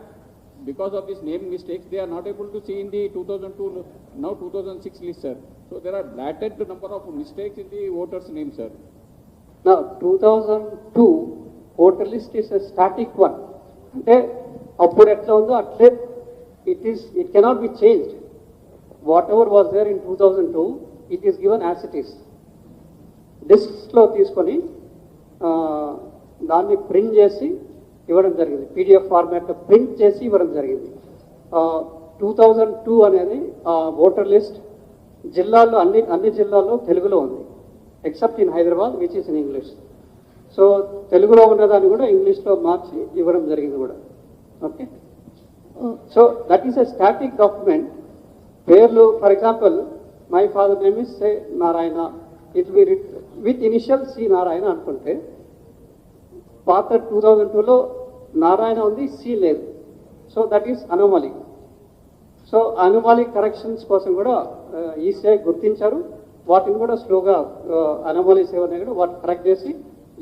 because of this name mistakes, they are not able to see in the 2002, now 2006 list, sir. So there are blatant number of mistakes in the voters' name, sir. Now, 2002 voter list is a static one. అంటే అప్పుడు ఎట్లా ఉందో అట్లే it cannot be changed. Whatever was there in 2002, it is given as it is. డిస్క్స్లో తీసుకొని దాన్ని print చేసి ఇవ్వడం జరిగింది, పీడిఎఫ్ ఫార్మాట్లో ప్రింట్ చేసి ఇవ్వడం జరిగింది. 2002 అనేది ఓటర్ లిస్ట్ జిల్లాల్లో అన్ని జిల్లాల్లో తెలుగులో ఉంది, except in Hyderabad which is in English. సో తెలుగులో ఉన్నదాన్ని కూడా ఇంగ్లీష్లో మార్చి ఇవ్వడం జరిగింది కూడా. Okay, so that is a static document. పేర్లు for example my father name is say Narayana, it be with initial C Narayana అనుకుంటే పాత 2002లో నారాయణ ఉంది, సి లేదు. So that is anomaly. So anomaly corrections కోసం కూడా ఈసీఐ గుర్తించారు, వాటిని కూడా స్లోగా అనోమలీస్ ఏమన్నా కూడా వాటిని కరెక్ట్ చేసి,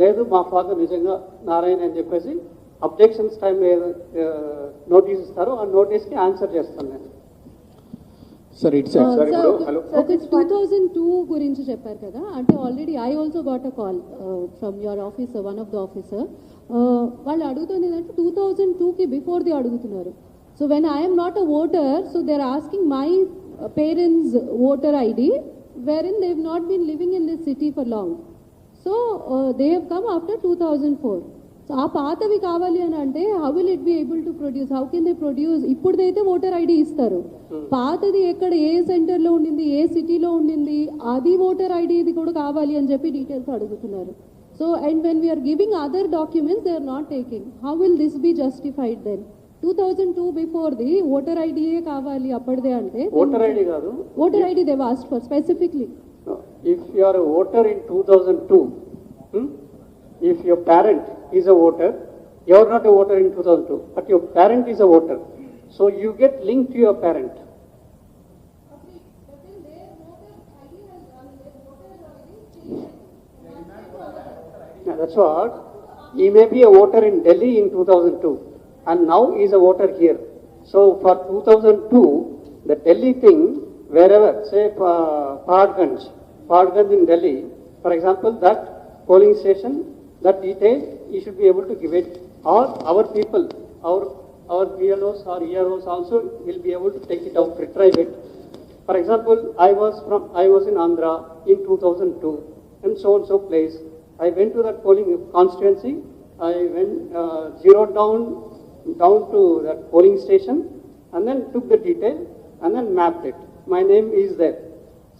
లేదు మా ఫాదర్ నిజంగా నారాయణ అని చెప్పేసి అబ్జెక్షన్స్ టైంలో నోటీస్ ఇస్తారు, ఆ నోటీస్కి ఆన్సర్ చేస్తాను నేను. సార్ ఇట్స్ సార్ 2002 గురించి చెప్పారు కదా, అంటే already I also got a call from your officer, one of the officer. వాళ్ళు అడుగుతుంది ఏంటంటే 2002కి బిఫోర్ ది అడుగుతున్నారు. So when I'm not a voter, so they are asking my parents voter ID wherein they have not been living in this city for long. So they have come after 2004. So ఆ పాతవి కావాలి అని అంటే how will it be able to produce, how can they produce? ఇప్పుడుదైతే voter ID ఇస్తారు, పాతది ఎక్కడ ఏ సెంటర్లో ఉండింది, ఏ సిటీలో ఉండింది, అది ఓటర్ ఐడి ఇది కూడా కావాలి అని చెప్పి డీటెయిల్స్ అడుగుతున్నారు. So and when we are giving other documents they are not taking. How will this be justified then? 2002 before the voter ఐడియే కావాలి అప్పటిదే అంటే ఓటర్ ఐడి కాదు, voter ID they asked for specifically. If you are voter in 2002, if your parent is a voter, you are not a voter in 2002, but your parent is a voter, so you get linked to your parent. Yeah, that's what. He may be a voter in Delhi in 2002 and now he is a voter here. So for 2002, the Delhi thing, wherever, say Padganj in Delhi, for example, that polling station, that detail, he should be able to give it. Or our people, our PLOs or EROs also will be able to take it out, retrieve it. For example, I was in Andhra in 2002, in so and so place. I went to that polling constituency. I went zeroed down to that polling station, and then took the detail and then mapped it. My name is there.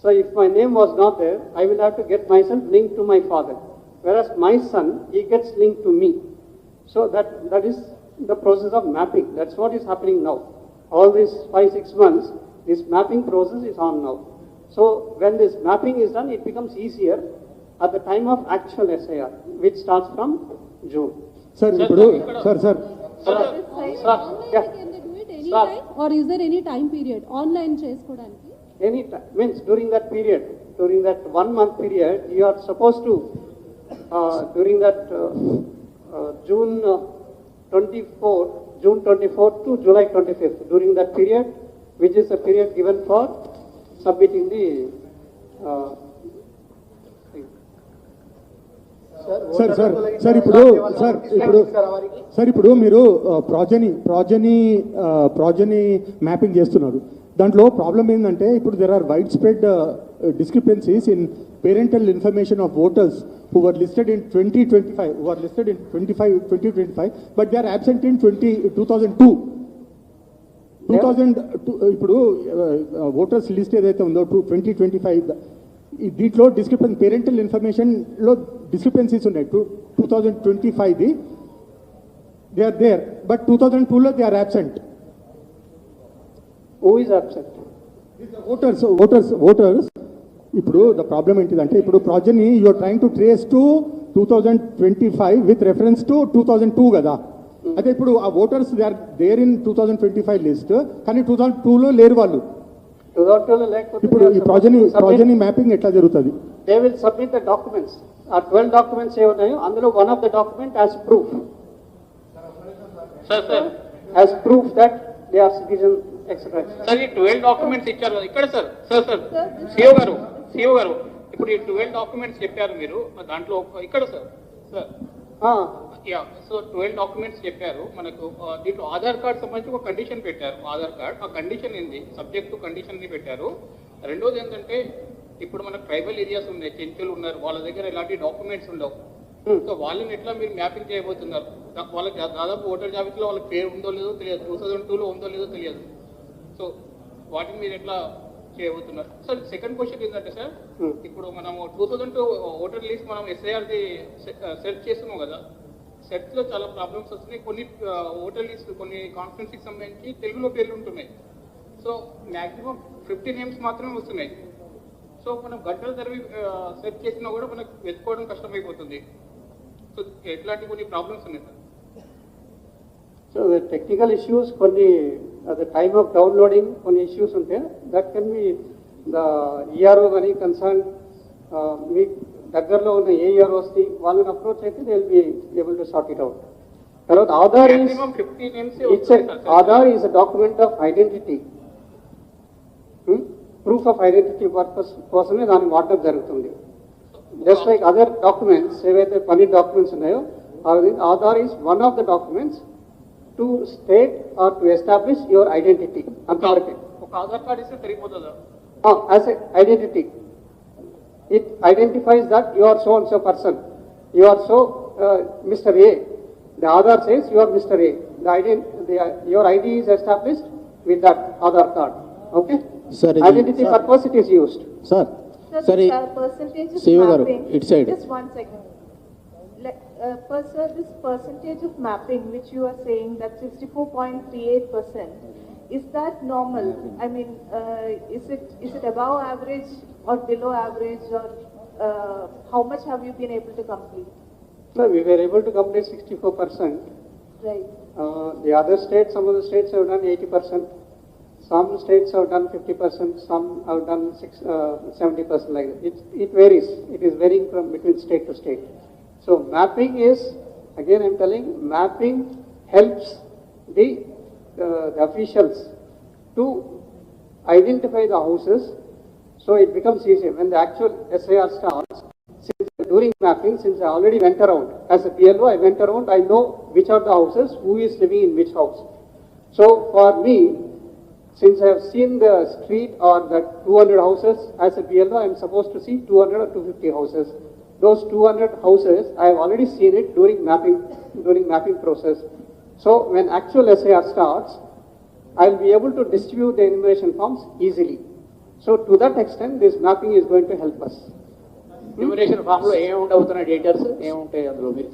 So if my name was not there, I will have to get myself linked to my father. Whereas my son, he gets linked to me. So that is the process of mapping. That's what is happening now. All these 5-6 months, this mapping process is on now. So when this mapping is done, it becomes easier at the time of actual SIR, which starts from June. Sir ఇప్పుడు sir Sir, yeah. Can they do it anytime or is there any time period online చేసుకోవడానికి? Any time, means during that period, during that 1 month period, you are supposed to, during that June 24th to July 25th, during that period, which is a period given for submitting the sir ఇప్పుడు మీరు progeny mapping చేస్తున్నారు. దాంట్లో problem ఏంటంటే ఇప్పుడు there are widespread discrepancies in parental information of voters who were listed in 2025, who are listed in 2025, but they are absent in 2002. ఇప్పుడు voters list ఏదైతే ఉందో 2025, దీంట్లో డిస్క్రిపెన్సీ పేరెంటల్ ఇన్ఫర్మేషన్లో డిస్క్రిపెన్సీస్ ఉన్నాయి. 2025ది దే ఆర్ దేర్, బట్ 2002లో they are absent. who is absent? Voters ఇప్పుడు the problem ఏంటిదంటే ఇప్పుడు progeny you are trying to trace to 2025 with reference to 2002 కదా. అయితే ఇప్పుడు ఆ voters they are there in 2025 list, కానీ 2002లో లేరు వాళ్ళు. 2002 లేకపోతే ఇప్పుడు ఈ ప్రాజెనీ మ్యాపింగ్ ఎట్లా జరుగుతుంది? they will submit the documents. ఆ 12 documents ఏ ఉన్నాయో అందులో one of the document as proof. As proof that they are citizen, etc. Sir ఈ 12 డాక్యుమెంట్స్ ఇచ్చారు కదా ఇక్కడ సార్ సిఓ గారు ఇప్పుడు ఈ 12 డాక్యుమెంట్స్ చెప్పారు మీరు దాంట్లో ఇక్కడ సార్ యా సో 12 డాక్యుమెంట్స్ చెప్పారు మనకు దీంట్లో ఆధార్ కార్డ్ సంబంధించి ఒక కండిషన్ పెట్టారు ఆధార్ కార్డ్ ఆ కండిషన్ ఏంది సబ్జెక్ట్ టు కండిషన్ ని పెట్టారు రెండోది ఏంటంటే ఇప్పుడు మనకు ట్రైబల్ ఏరియాస్ ఉన్నాయి చెంచులు ఉన్నారు వాళ్ళ దగ్గర ఇలాంటి డాక్యుమెంట్స్ ఉండవు సో వాళ్ళని ఎట్లా మీరు మ్యాపింగ్ చేయబోతున్నారు వాళ్ళకి దాదాపు ఓటర్ జాబితాలో వాళ్ళకి పేరు ఉందో లేదో తెలియదు 2002లో ఉందో లేదో తెలియదు సో వాటిని మీరు ఎట్లా చేయబోతున్నారు సార్ సెకండ్ క్వశ్చన్ ఏంటంటే సార్ ఇప్పుడు మనము 2002 ఓటర్ లిస్ట్ మనం ఎస్ఐఆర్ది సెర్చ్ చేస్తున్నాం కదా సెర్చ్ లో చాలా ప్రాబ్లమ్స్ వస్తున్నాయి కొన్ని ఓటర్ లిస్ట్ కొన్ని కాన్స్టిట్యున్సీకి సంబంధించి తెలుగులో పేర్లు ఉంటున్నాయి సో మ్యాక్సిమం 50 నేమ్స్ మాత్రమే వస్తున్నాయి సో మనం గంటల తరవి సెర్చ్ చేసినా కూడా మనకు వెతుకోవడం కష్టమైపోతుంది సో ఎట్లాంటి కొన్ని ప్రాబ్లమ్స్ ఉన్నాయి sir So the technical issues, కొన్ని at the time of downloading, కొన్ని issues ఉంటాయి. That can be the ERO కానీ concerned మీ దగ్గరలో ఉన్న ఏ EROs ని వాళ్ళని అప్రోచ్ అయితే they will be able to sort it out. తర్వాత Aadhaar Maximum 50 names Aadhaar is a document of identity. Proof of identity purpose కోసమే దాన్ని వాడడం జరుగుతుంది. జస్ట్ లైక్ అదర్ డాక్యుమెంట్స్ ఏవైతే పని డాక్యుమెంట్స్ ఉన్నాయో Aadhaar is one of the documents to state or to establish your identity అంతవరకే. ఒక ఆధార్ కార్డ్ ఇస్తే సరిపోతుందా? As a identity it identifies that you are so and so person, you are so mister A. The Aadhaar says you are mister A. Your ID is established with that Aadhaar card. Okay, identity purpose it is used. Sir Sorry, percentage of CEO garu, mapping. it's side. Just 1 second. Sir, this percentage of mapping which you are saying that 64.38%, is that normal? I mean, is it above average or below average, or how much have you been able to complete? No, we were able to complete 64%. Right. The other states, some of the states have done 80%. Some states have done 50%, some have done 70% like that. It varies. It is varying from between state to state. So mapping is, again I'm telling, mapping helps the officials to identify the houses, so it becomes easier. When the actual SIR starts, during mapping, since I already went around, as a PLO I went around, I know which are the houses, who is living in which house. So for me, since I have seen the street or the 200 houses, as a PLO, I am supposed to see 200 or 250 houses. Those 200 houses, I have already seen it during mapping process. So when actual SIR starts, I will be able to distribute the enumeration forms easily. So to that extent, this mapping is going to help us. Enumeration form లో ఏముండవుతున్నాయి details ఏముంటాయి అందులో మీరు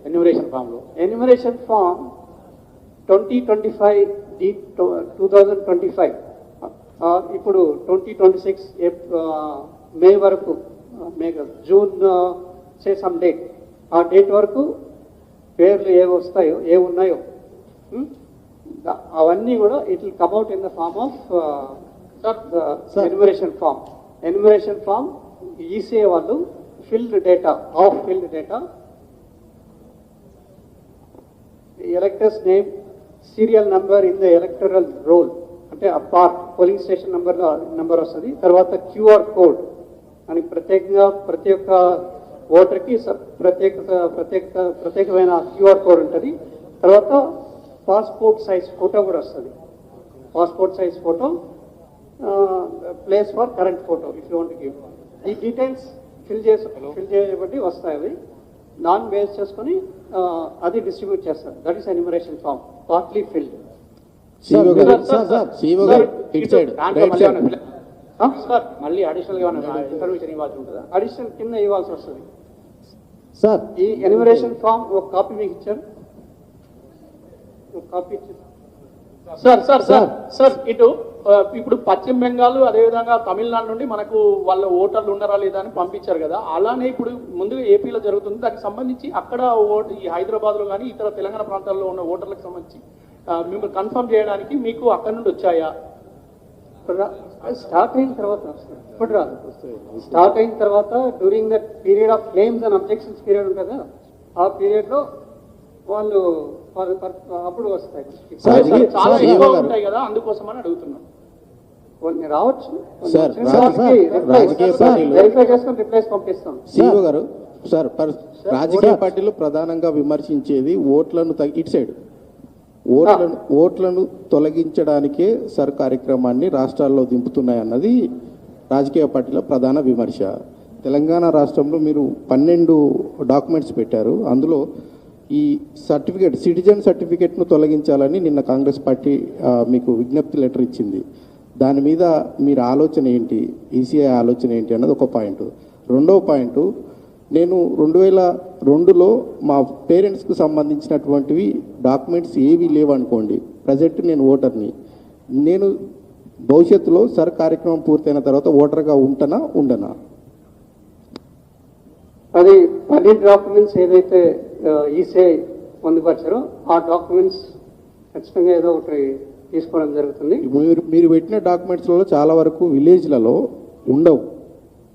enumeration form లో? Enumeration form 2025 ఇప్పుడు 2026 May వరకు, June say some date, ఆ date వరకు పేర్లు ఏమున్నాయో అవన్నీ కూడా it will come out in the form of enumeration form. Enumeration form ECI వాళ్ళు filled data, electors name, serial number in the electoral roll, అంటే ఆ పార్ట్ పోలింగ్ స్టేషన్ నంబర్ వస్తుంది. తర్వాత క్యూఆర్ కోడ్ అని ప్రత్యేకంగా ప్రతి ఒక్క ఓటర్కి ప్రత్యేకమైన క్యూఆర్ కోడ్ ఉంటుంది. తర్వాత పాస్పోర్ట్ సైజ్ ఫోటో కూడా వస్తుంది. Passport size photo, place for current photo if you want give. ఈ డీటెయిల్స్ ఫిల్ చేయబట్టి వస్తాయి. అవి నాన్ బేస్ చేసుకొని అది డిస్ట్రిబ్యూట్ చేస్తారు. That is enumeration form, partly filled. మళ్ళీ అడిషనల్ గా ఇన్ఫర్మేషన్ ఇవ్వాల్సి ఉంటుందా? అడిషనల్ కింద ఇవ్వాల్సి వస్తుంది. సార్ ఈ ఎన్యూమరేషన్ ఫామ్ ఒక కాపీ మీకు ఇచ్చారు, ఒక కాపీ ఇచ్చారు. సార్ ఇటు ఇప్పుడు పశ్చిమ బెంగాల్ అదేవిధంగా తమిళనాడు నుండి మనకు వాళ్ళ ఓటర్లు ఉన్నారా లేదా అని పంపించారు కదా, అలానే ఇప్పుడు ముందుగా ఏపీలో జరుగుతుంది. దానికి సంబంధించి అక్కడ ఈ హైదరాబాద్లో కానీ ఇతర తెలంగాణ ప్రాంతాల్లో ఉన్న ఓటర్లకు సంబంధించి మిమ్మల్ని కన్ఫర్మ్ చేయడానికి మీకు అక్కడ నుండి వచ్చాయా? స్టార్ట్ అయిన తర్వాత ఇప్పుడు రాదు. స్టార్ట్ అయిన తర్వాత during that period of claims and objections period ఉంటుంది కదా, ఆ పీరియడ్లో వాళ్ళు అప్పుడు వస్తాయి. చాలా ఎక్కువ ఉంటాయి కదా, అందుకోసమని అడుగుతున్నాం. కొన్ని రావచ్చు, సార్, రాజకీయ పార్టీలు వెరిఫై చేసుకొని రిప్లైస్ పంపిస్తాం. సిఇఓ గారు, సార్ రాజకీయ పార్టీలు ప్రధానంగా విమర్శించేది ఓట్లను ఇటు సైడ్ ఓట్లను తొలగించడానికే సార్ కార్యక్రమాన్ని రాష్ట్రాల్లో దింపుతున్నాయన్నది రాజకీయ పార్టీల ప్రధాన విమర్శ. తెలంగాణ రాష్ట్రంలో మీరు 12 డాక్యుమెంట్స్ పెట్టారు. అందులో ఈ సర్టిఫికేట్, సిటిజన్ సర్టిఫికేట్ను తొలగించాలని నిన్న కాంగ్రెస్ పార్టీ మీకు విజ్ఞప్తి లెటర్ ఇచ్చింది. దాని మీద మీరు ఆలోచన ఏంటి, ఈసీఐ ఆలోచన ఏంటి అన్నది ఒక పాయింట్. రెండవ పాయింట్, నేను 2002లో మా పేరెంట్స్కి సంబంధించినటువంటివి డాక్యుమెంట్స్ ఏవి లేవనుకోండి, ప్రజెంట్ నేను ఓటర్ని, నేను భవిష్యత్తులో సర్ కార్యక్రమం పూర్తయిన తర్వాత ఓటర్గా ఉండనా? అది 12 డాక్యుమెంట్స్ ఏదైతే ఈసీఐ పొందుపరిచారో ఆ డాక్యుమెంట్స్ ఖచ్చితంగా ఏదో ఒకటి తీసుకోవడం జరుగుతుంది. మీరు పెట్టిన డాక్యుమెంట్స్లలో చాలా వరకు విలేజ్లలో ఉండవు.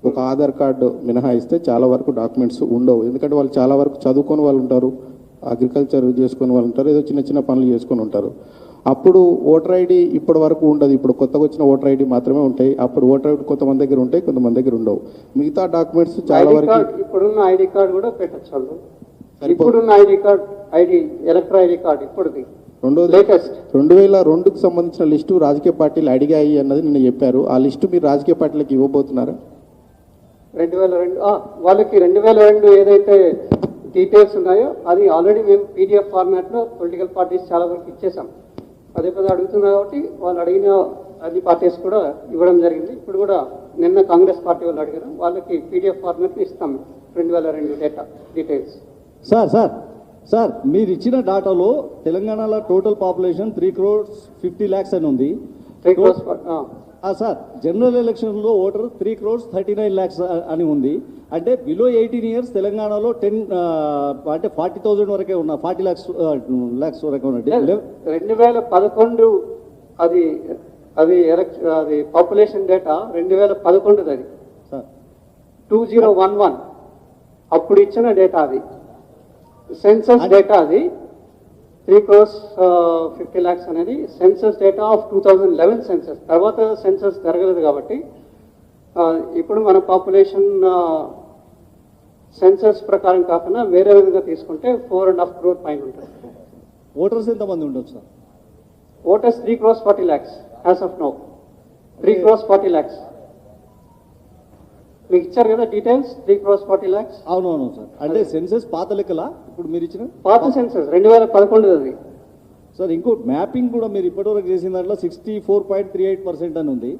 ఒక ఆధార్ కార్డు మినహాయిస్తే చాలా వరకు డాక్యుమెంట్స్ ఉండవు. ఎందుకంటే వాళ్ళు చాలా వరకు చదువుకొని వాళ్ళు ఉంటారు, అగ్రికల్చర్ చేసుకుని వాళ్ళు ఉంటారు, ఏదో చిన్న చిన్న పనులు చేసుకొని ఉంటారు. అప్పుడు ఓటర్ ఐడి ఇప్పటి వరకు ఉండదు. ఇప్పుడు కొత్తగా వచ్చిన ఓటర్ ఐడి మాత్రమే ఉంటాయి. అప్పుడు ఓటర్ ఐడి కొంతమంది దగ్గర ఉంటాయి, కొంతమంది దగ్గర ఉండవు. మిగతా డాక్యుమెంట్స్ చాలా వరకు ఇప్పుడున్న ఐడి కార్డు కూడా పెట్టచ్చు వాళ్ళు. ఇప్పుడున్న ఐడి ఎలక్ట్రా ఐడి కార్డు ఇప్పుడుది లేటెస్ట్ 2002కు సంబంధించిన లిస్టు రాజకీయ పార్టీలు అడిగాయి అన్నది నిన్న చెప్పారు. ఆ లిస్టు మీరు రాజకీయ పార్టీలకు ఇవ్వబోతున్నారా? 2002 వాళ్ళకి 2002 ఏదైతే డీటెయిల్స్ ఉన్నాయో అది ఆల్రెడీ మేము పీడిఎఫ్ ఫార్మాట్లో పొలిటికల్ పార్టీస్ చాలా వరకు ఇచ్చేసాం. పదే అడుగుతున్నారు కాబట్టి వాళ్ళు అడిగిన అన్ని పార్టీస్ కూడా ఇవ్వడం జరిగింది. ఇప్పుడు కూడా నిన్న కాంగ్రెస్ పార్టీ వాళ్ళు అడిగారు, వాళ్ళకి పీడిఎఫ్ ఫార్మాట్ ఇస్తాం 2002 డేటా డీటెయిల్స్. సార్ మీరు ఇచ్చిన డాటాలో తెలంగాణలో టోటల్ పాపులేషన్ 3,50,00,000 అని ఉంది. 3 crores సార్ జనరల్ ఎలక్షన్లో ఓటర్ 3,39,00,000 అని ఉంది. అంటే బిలో 18 years తెలంగాణలో 10 అంటే 40,000 వరకే ఉన్నా, 40 lakhs వరకే ఉన్నట్టు. 2011 అది పాపులేషన్ డేటా 2011 అది సార్ 2011 అప్పుడు ఇచ్చిన డేటా అది. సెన్సస్ డేటా అది 3,50,00,000 అనేది సెన్సస్ డేటా ఆఫ్ 2011 సెన్సస్. తర్వాత సెన్సస్ జరగలేదు కాబట్టి ఇప్పుడు మన పాపులేషన్ సెన్సస్ ప్రకారం కాకుండా వేరే విధంగా తీసుకుంటే 4.5 crore పైన ఉంటుంది. ఓటర్స్ ఎంతమంది ఉండొచ్చు sir? Voters 3,40,00,000 as of now. 3,40,00,000 మీకు ఇచ్చారు కదా డీటెయిల్స్. 3,40,00,000 అవునవును సార్. అంటే సెన్సస్ పాత లెక్కలా ఇప్పుడు మీరు ఇచ్చిన పాత సెన్సస్ 2011 అది సార్. ఇంకో మ్యాపింగ్ కూడా మీరు ఇప్పటివరకు చేసిన దాంట్లో 64.38% అని ఉంది.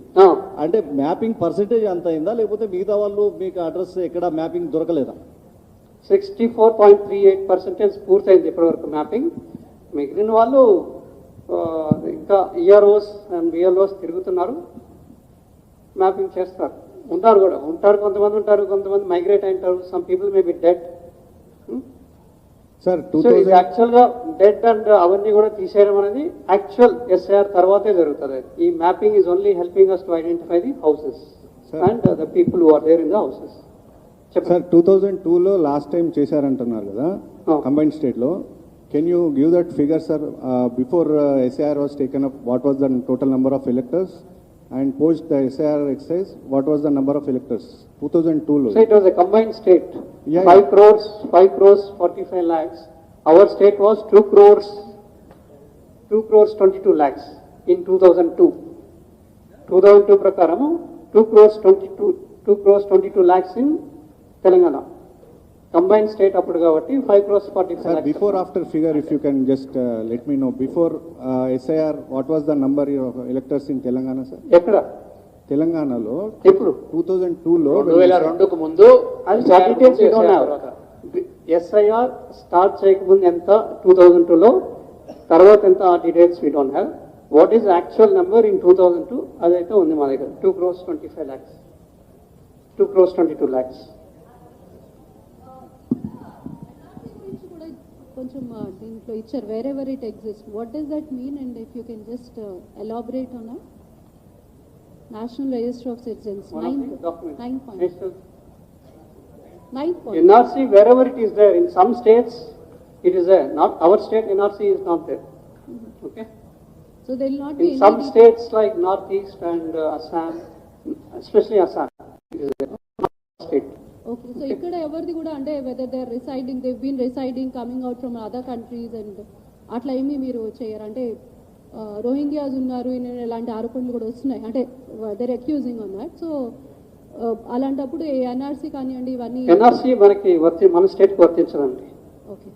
అంటే మ్యాపింగ్ పర్సెంటేజ్ అంత అయిందా, లేకపోతే మిగతా వాళ్ళు మీకు అడ్రస్ ఎక్కడ మ్యాపింగ్ దొరకలేదా? 64.38% పూర్తయింది ఇప్పటివరకు మ్యాపింగ్. మిగిలిన వాళ్ళు ఇంకా ఈఆర్ఓస్ అండ్ బిఎల్ఓస్ తిరుగుతున్నారు, మ్యాపింగ్ చేస్తారు. కొంతమంది ఉంటారు, కొంతమంది మైగ్రేట్ అయింటారు. Some people may be dead. Sir యాక్చువల్గా డెడ్ అండ్ అవన్నీ కూడా తీసేయడం అనేది యాక్చువల్ ఎస్ఐఆర్ తర్వాతే జరుగుతుంది. ఈ mapping is only helping us to identify the houses and the people who are there in the houses. Sir 2002లో లాస్ట్ టైం చేశారంటున్నారు కదా కంబైన్డ్ స్టేట్లో. Can you give that figure sir? Before SIR was taken up, what was the total number of electors? And post the SIR exercise, what was the number of electors? 2002. So it was a combined state. Yeah, 5 crores 45 lakhs. Our state was 2 crores 22 lakhs in 2002. 2002 ప్రకారం 2 crores 22 lakhs in Telangana. Combined state అప్పుడు కాబట్టి 5 crores 45 lakhs. Before after figure, if you can just let me know. Before SIR, what was the number of electors in Telangana, sir? ఎక్కడ తెలంగాణలో ఎప్పుడు 2002లో 2002కు ముందు అది details SIR start చేయకముందు ఎంత 2002లో, తర్వాత ఎంత ఆ details we don't have. What is actual number in 2002 అదైతే ఉంది మా దగ్గర. 2 crores 25 lakhs, 2 crores 22 lakhs. కొంచెం దీంట్లో ఇచ్చారు wear ever it exist. What does that mean? And if you can just elaborate on national register of citizens 9 point. NRC wherever it is there, in some states It is there. Not our state NRC is not there. Okay. So there will not be In some states like Northeast and Assam, especially Assam, it is there. State. Okay so ఇక్కడ ఎవరిది కూడా అంటే whether they residing they been residing coming out from other countries and అట్లా ఏమీ మీరు చేయరు అంటే Rohingyas ఉన్నారు ఇలాంటి ఆరోపణలు కూడా వస్తున్నాయి అంటే there accusing on that so అలాంటప్పుడు ఎన్ఆర్సీ కానివ్వండి ఇవన్నీ ఎన్ఆర్సీ మనకి మన స్టేట్కి వర్తించదండి. ఓకే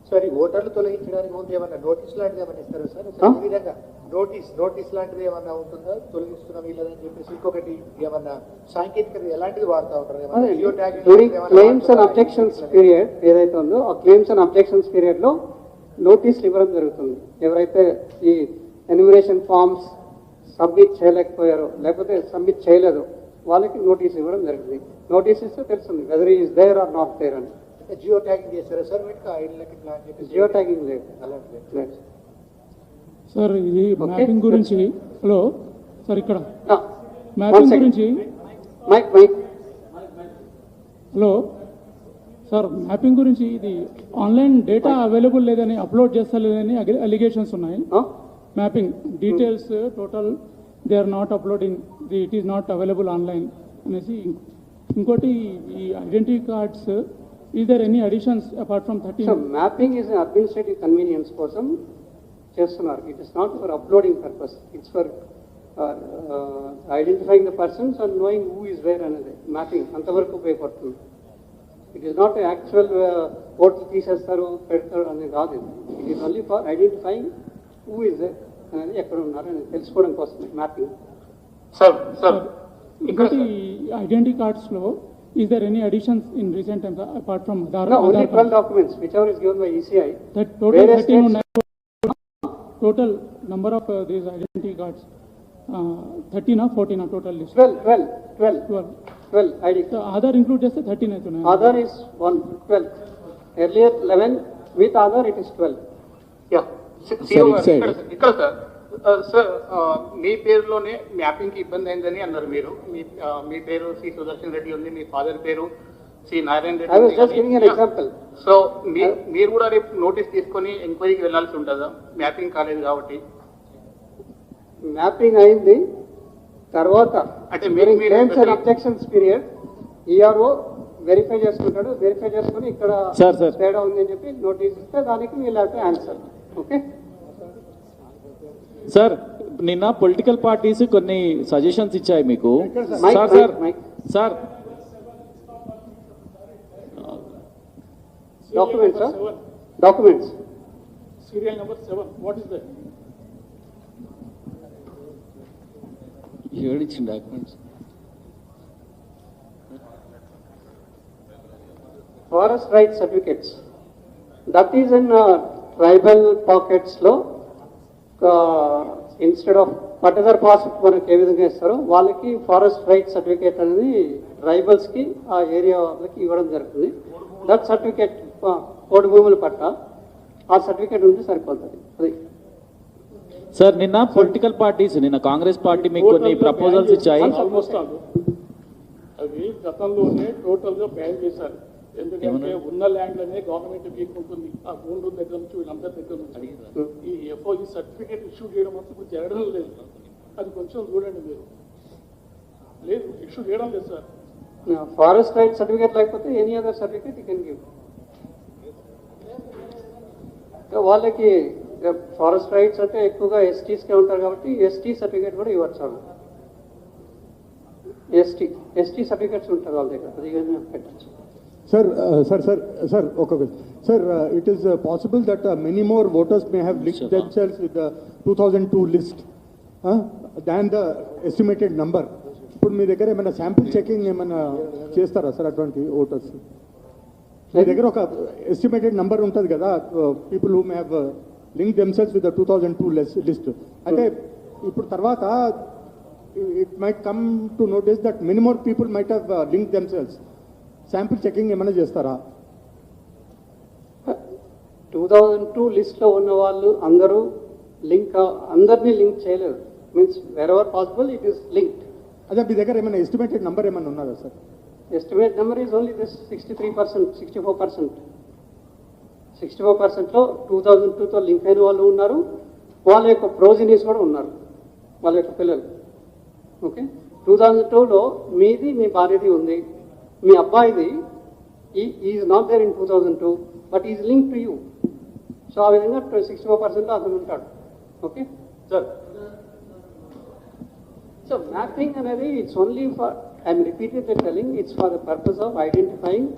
సార్ ఈ ఓటర్లు తొలగించడానికి ముందు ఏమన్నా నోటీస్ లాంటిది ఏమన్నా ఇస్తారా సార్? ఈ విధంగా నోటీస్ లాంటిది ఏమన్నా ఉంటుందా? తొలగిస్తున్నాం వీళ్ళదని చెప్పేసి ఇంకొకటి ఏమన్నా సాంకేతికత ఎలాంటిది వాడుతూ ఉంటారు? క్లెయిమ్స్ అండ్ అబ్జెక్షన్స్ పీరియడ్ ఏదైతే ఉందో ఆ క్లెయిమ్స్ అండ్ అబ్జెక్షన్స్ పీరియడ్ లో నోటీసులు ఇవ్వడం జరుగుతుంది. ఎవరైతే ఈ ఎన్యూమరేషన్ ఫార్మ్స్ సబ్మిట్ చేయలేకపోయారో లేకపోతే సబ్మిట్ చేయలేదో వాళ్ళకి నోటీస్ ఇవ్వడం జరుగుతుంది. నోటీస్ ఇస్తే తెలుస్తుంది whether is there or not there అని. జియో ట్యాగింగ్ చేస్తారా సార్? వీటికి ఐడీలకి ప్లాన్ చెప్పి జియో ట్యాగింగ్ లేదు. అలాంటి సార్ ఇది మ్యాపింగ్ గురించి హలో సార్ ఇక్కడ మ్యాపింగ్ గురించి హలో సార్ మ్యాపింగ్ గురించి ఇది ఆన్లైన్ డేటా అవైలబుల్ లేదని అప్లోడ్ చేస్తలేదని అలిగేషన్స్ ఉన్నాయి. Mapping details total they are not uploading it is not available online అనేసి ఇంకోటి ఈ identity cards is there any additions apart from 13? Mapping is administrative convenience కోసం చేస్తున్నారు. It is not for uploading purpose. It's for identifying the persons and knowing who is where అనేది mapping అంతవరకు ఉపయోగపడుతుంది. It is not actual ఓట్లు తీసేస్తారు పెడతారు అనేది కాదు. It is only for identifying who is where అనేది ఎక్కడ ఉన్నారు అనేది తెలుసుకోవడం కోసం మ్యాపింగ్. సార్ ఇంకోటి ఐడెంటిటీ కార్డ్స్ లో is there any additions in recent times apart from Aadhaar? No, only 12 documents whichever is given by ECI. That total 13 total number of these identity cards 13 or 14 or total list? 12 ID. So Aadhaar include just 13 aitunayi. Aadhaar is 12. Earlier 11 with Aadhaar it is 12. Yeah. ఇక్కడ sir మీ పేరులోనే మ్యాపింగ్కి ఇబ్బంది అయిందని అన్నారు మీరు. మీ పేరు C Sudarshan Reddy ఉంది, మీ father పేరు C Narayana Reddy. I was just giving an example. So మీరు కూడా రేపు నోటీస్ తీసుకొని ఎంక్వైరీకి వెళ్ళాల్సి ఉంటుందా మ్యాపింగ్ కాలేదు కాబట్టి? మ్యాపింగ్ అయింది తర్వాత అంటే claims and objections period ERO verify చేసుకుంటాడు. వెరిఫై చేసుకుని ఇక్కడ తేడా ఉంది అని చెప్పి నోటీస్ ఇస్తే దానికి we'll have to answer. Okay sir నిన్న పొలిటికల్ పార్టీస్ కొన్ని సజెషన్స్ ఇచ్చాయి మీకు. Sir documents Serial number 7 what is that? ఏడిచిన documents forest right certificates that is in tribal pockets లో ఇన్స్టెడ్ ఆఫ్ పర్టికులర్ పాస్ మనకి ఏ విధంగా ఇస్తారో వాళ్ళకి ఫారెస్ట్ రైట్ సర్టిఫికేట్ అనేది ట్రైబల్స్ కి ఆ ఏరియా వాళ్ళకి ఇవ్వడం జరుగుతుంది. దట్ సర్టిఫికేట్ కోడి భూముల పట్ల ఆ సర్టిఫికేట్ ఉంటే సరిపోతుంది. అది సార్ నిన్న పొలిటికల్ పార్టీస్ నిన్న కాంగ్రెస్ పార్టీ మీకు కొన్ని ప్రపోజల్స్ ఇచ్చాయి. ఆల్మోస్ట్ అవి గతంలోనే టోటల్ గా బ్యాన్ చేశారు. ఎందుకంటే ఉన్న ల్యాండ్ అనేది గవర్నమెంట్ వీకుంటుంది. ఆ భూమి దగ్గర నుంచి వీళ్ళందరి దగ్గర నుంచి ఈ ఎఫ్ఓజీ సర్టిఫికేట్ ఇష్యూ చేయడం అంతా ఇప్పుడు జరగడం లేదు. అది కొంచెం చూడండి మీరు. లేదు ఇష్యూ చేయడం లేదు సార్. ఫారెస్ట్ రైట్ సర్టిఫికేట్ లేకపోతే any other certificate you can give. వాళ్ళకి ఫారెస్ట్ రైట్స్ అంటే ఎక్కువగా ఎస్టీస్కే ఉంటారు కాబట్టి ఎస్టీ సర్టిఫికేట్ కూడా ఇవ్వచ్చు. ఎస్టీ సర్టిఫికేట్స్ ఉంటారు వాళ్ళ దగ్గర, అది పెట్టచ్చు. Sir, okay. Sir, it is possible that many more voters may have linked themselves with the 2002 list than the estimated number. ఇప్పుడు మీ దగ్గర ఏమైనా శాంపిల్ చెకింగ్ ఏమైనా చేస్తారా సార్ అటువంటి ఓటర్స్? మీ దగ్గర ఒక ఎస్టిమేటెడ్ నంబర్ ఉంటుంది కదా, people who may have link themselves with the 2002 list. అంటే ఇప్పుడు తర్వాత it might come to notice that many more people might have link themselves. Sample checking ఏమైనా చేస్తారా? 2002 లిస్ట్లో ఉన్న వాళ్ళు అందరూ అందరినీ లింక్ చేయలేదు. Means wherever possible it is linked. అదే మీ దగ్గర ఏమైనా ఎస్టిమేటెడ్ నంబర్ ఏమైనా ఉన్నదా sir? Estimate number is only this 63%, 64%. 64%లో 2002తో లింక్ అయిన వాళ్ళు ఉన్నారు, వాళ్ళ యొక్క ప్రోజినీస్ కూడా ఉన్నారు, వాళ్ళ యొక్క పిల్లలు. ఓకే, 2002లో మీది మీ భార్యది ఉంది, మీ అబ్బాయిది is not there in 2002 but is link to you. So ఆ విధంగా 64%లో అతను ఉంటాడు. Okay sir. సో మ్యాపింగ్ అనేది it's only for, I am repeatedly telling, it's for the purpose of identifying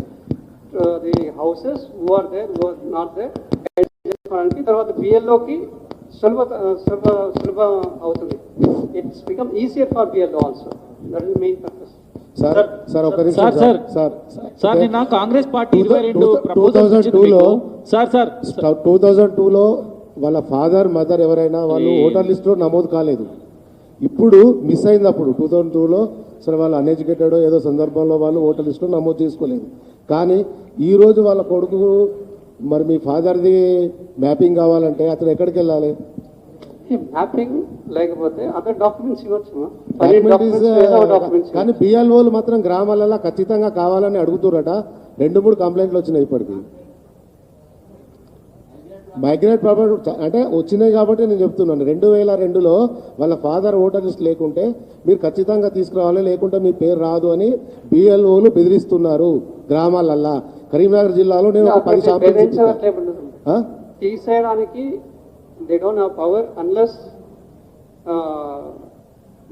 the houses who are there, who are not there. తర్వాత బిఎల్ఓకి సులభ అవుతుంది. It's become easier for BLO also. That is main purpose. Sir ఒక నిమిషం sir నిన్న Congress party 2002లో వాళ్ళ father mother ఎవరైనా వాళ్ళు ఓటర్ లిస్ట్ లో నమోదు కాలేదు. ఇప్పుడు మిస్ అయింది. అప్పుడు 2002లో సరే వాళ్ళు అన్ఎడ్యుకేటెడ్ ఏదో సందర్భంలో వాళ్ళు ఓటర్ లిస్ట్ లో నమోదు చేసుకోలేదు. కానీ ఈ రోజు వాళ్ళ కొడుకు మరి మీ ఫాదర్ది మ్యాపింగ్ కావాలంటే అతను ఎక్కడికి వెళ్ళాలి? మ్యాపింగ్ లేకపోతే అదర్ డాక్యుమెంట్స్ ఇవ్వచ్చు. కానీ బిఎల్ఓలు మాత్రం గ్రామాలలో ఖచ్చితంగా కావాలని అడుగుతురట. 2-3 కంప్లైంట్లు వచ్చినాయి ఇప్పటికి. మైగ్రేట్ ప్రాపర్టీ అంటే వచ్చినాయి కాబట్టి నేను చెప్తున్నాను. 2002లో వాళ్ళ ఫాదర్ ఓటర్ లిస్ట్ లేకుంటే మీరు ఖచ్చితంగా తీసుకురావాలి, లేకుంటే మీ పేరు రాదు అని బిఎల్ఓలు బెదిరిస్తున్నారు గ్రామాలల్లా. కరీంనగర్ జిల్లాలో నేను 10 షాపులు తీసేయడానికి they don't have power unless